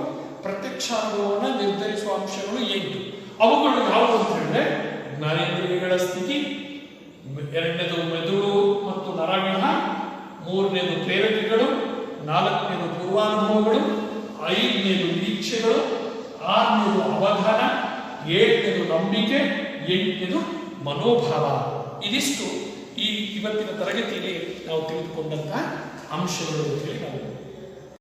ಪ್ರತ್ಯಕ್ಷಾನುಭವವನ್ನು ನಿರ್ಧರಿಸುವ ಅಂಶಗಳು 8. ಅವುಗಳು ಯಾವುವು ಅಂತ ಹೇಳಿದ್ರೆ ಜ್ಞಾನೇಂದ್ರಿಯಗಳ ಸ್ಥಿತಿ, 2ನೇದು ಮೆದುಳು ಮತ್ತು ನರಗಳ, 3ನೇದು ಪ್ರೇರಕಗಳು, 4ನೇದು ಪೂರ್ವಾನುಭವಗಳು, 5ನೇದು ನಿರೀಕ್ಷೆಗಳು, 6ನೇದು ಅವಧಾನ, 7ನೇದು ನಂಬಿಕೆ, 8ನೇದು ಮನೋಭಾವ. ಇದಿಷ್ಟು ಈ ಇವತ್ತಿನ ತರಗತಿಯಲ್ಲಿ ನಾವು ತಿಳಿದುಕೊಂಡಂತಹ ಅಂಶಗಳು ಅಂತ ಹೇಳಿ ನಾವು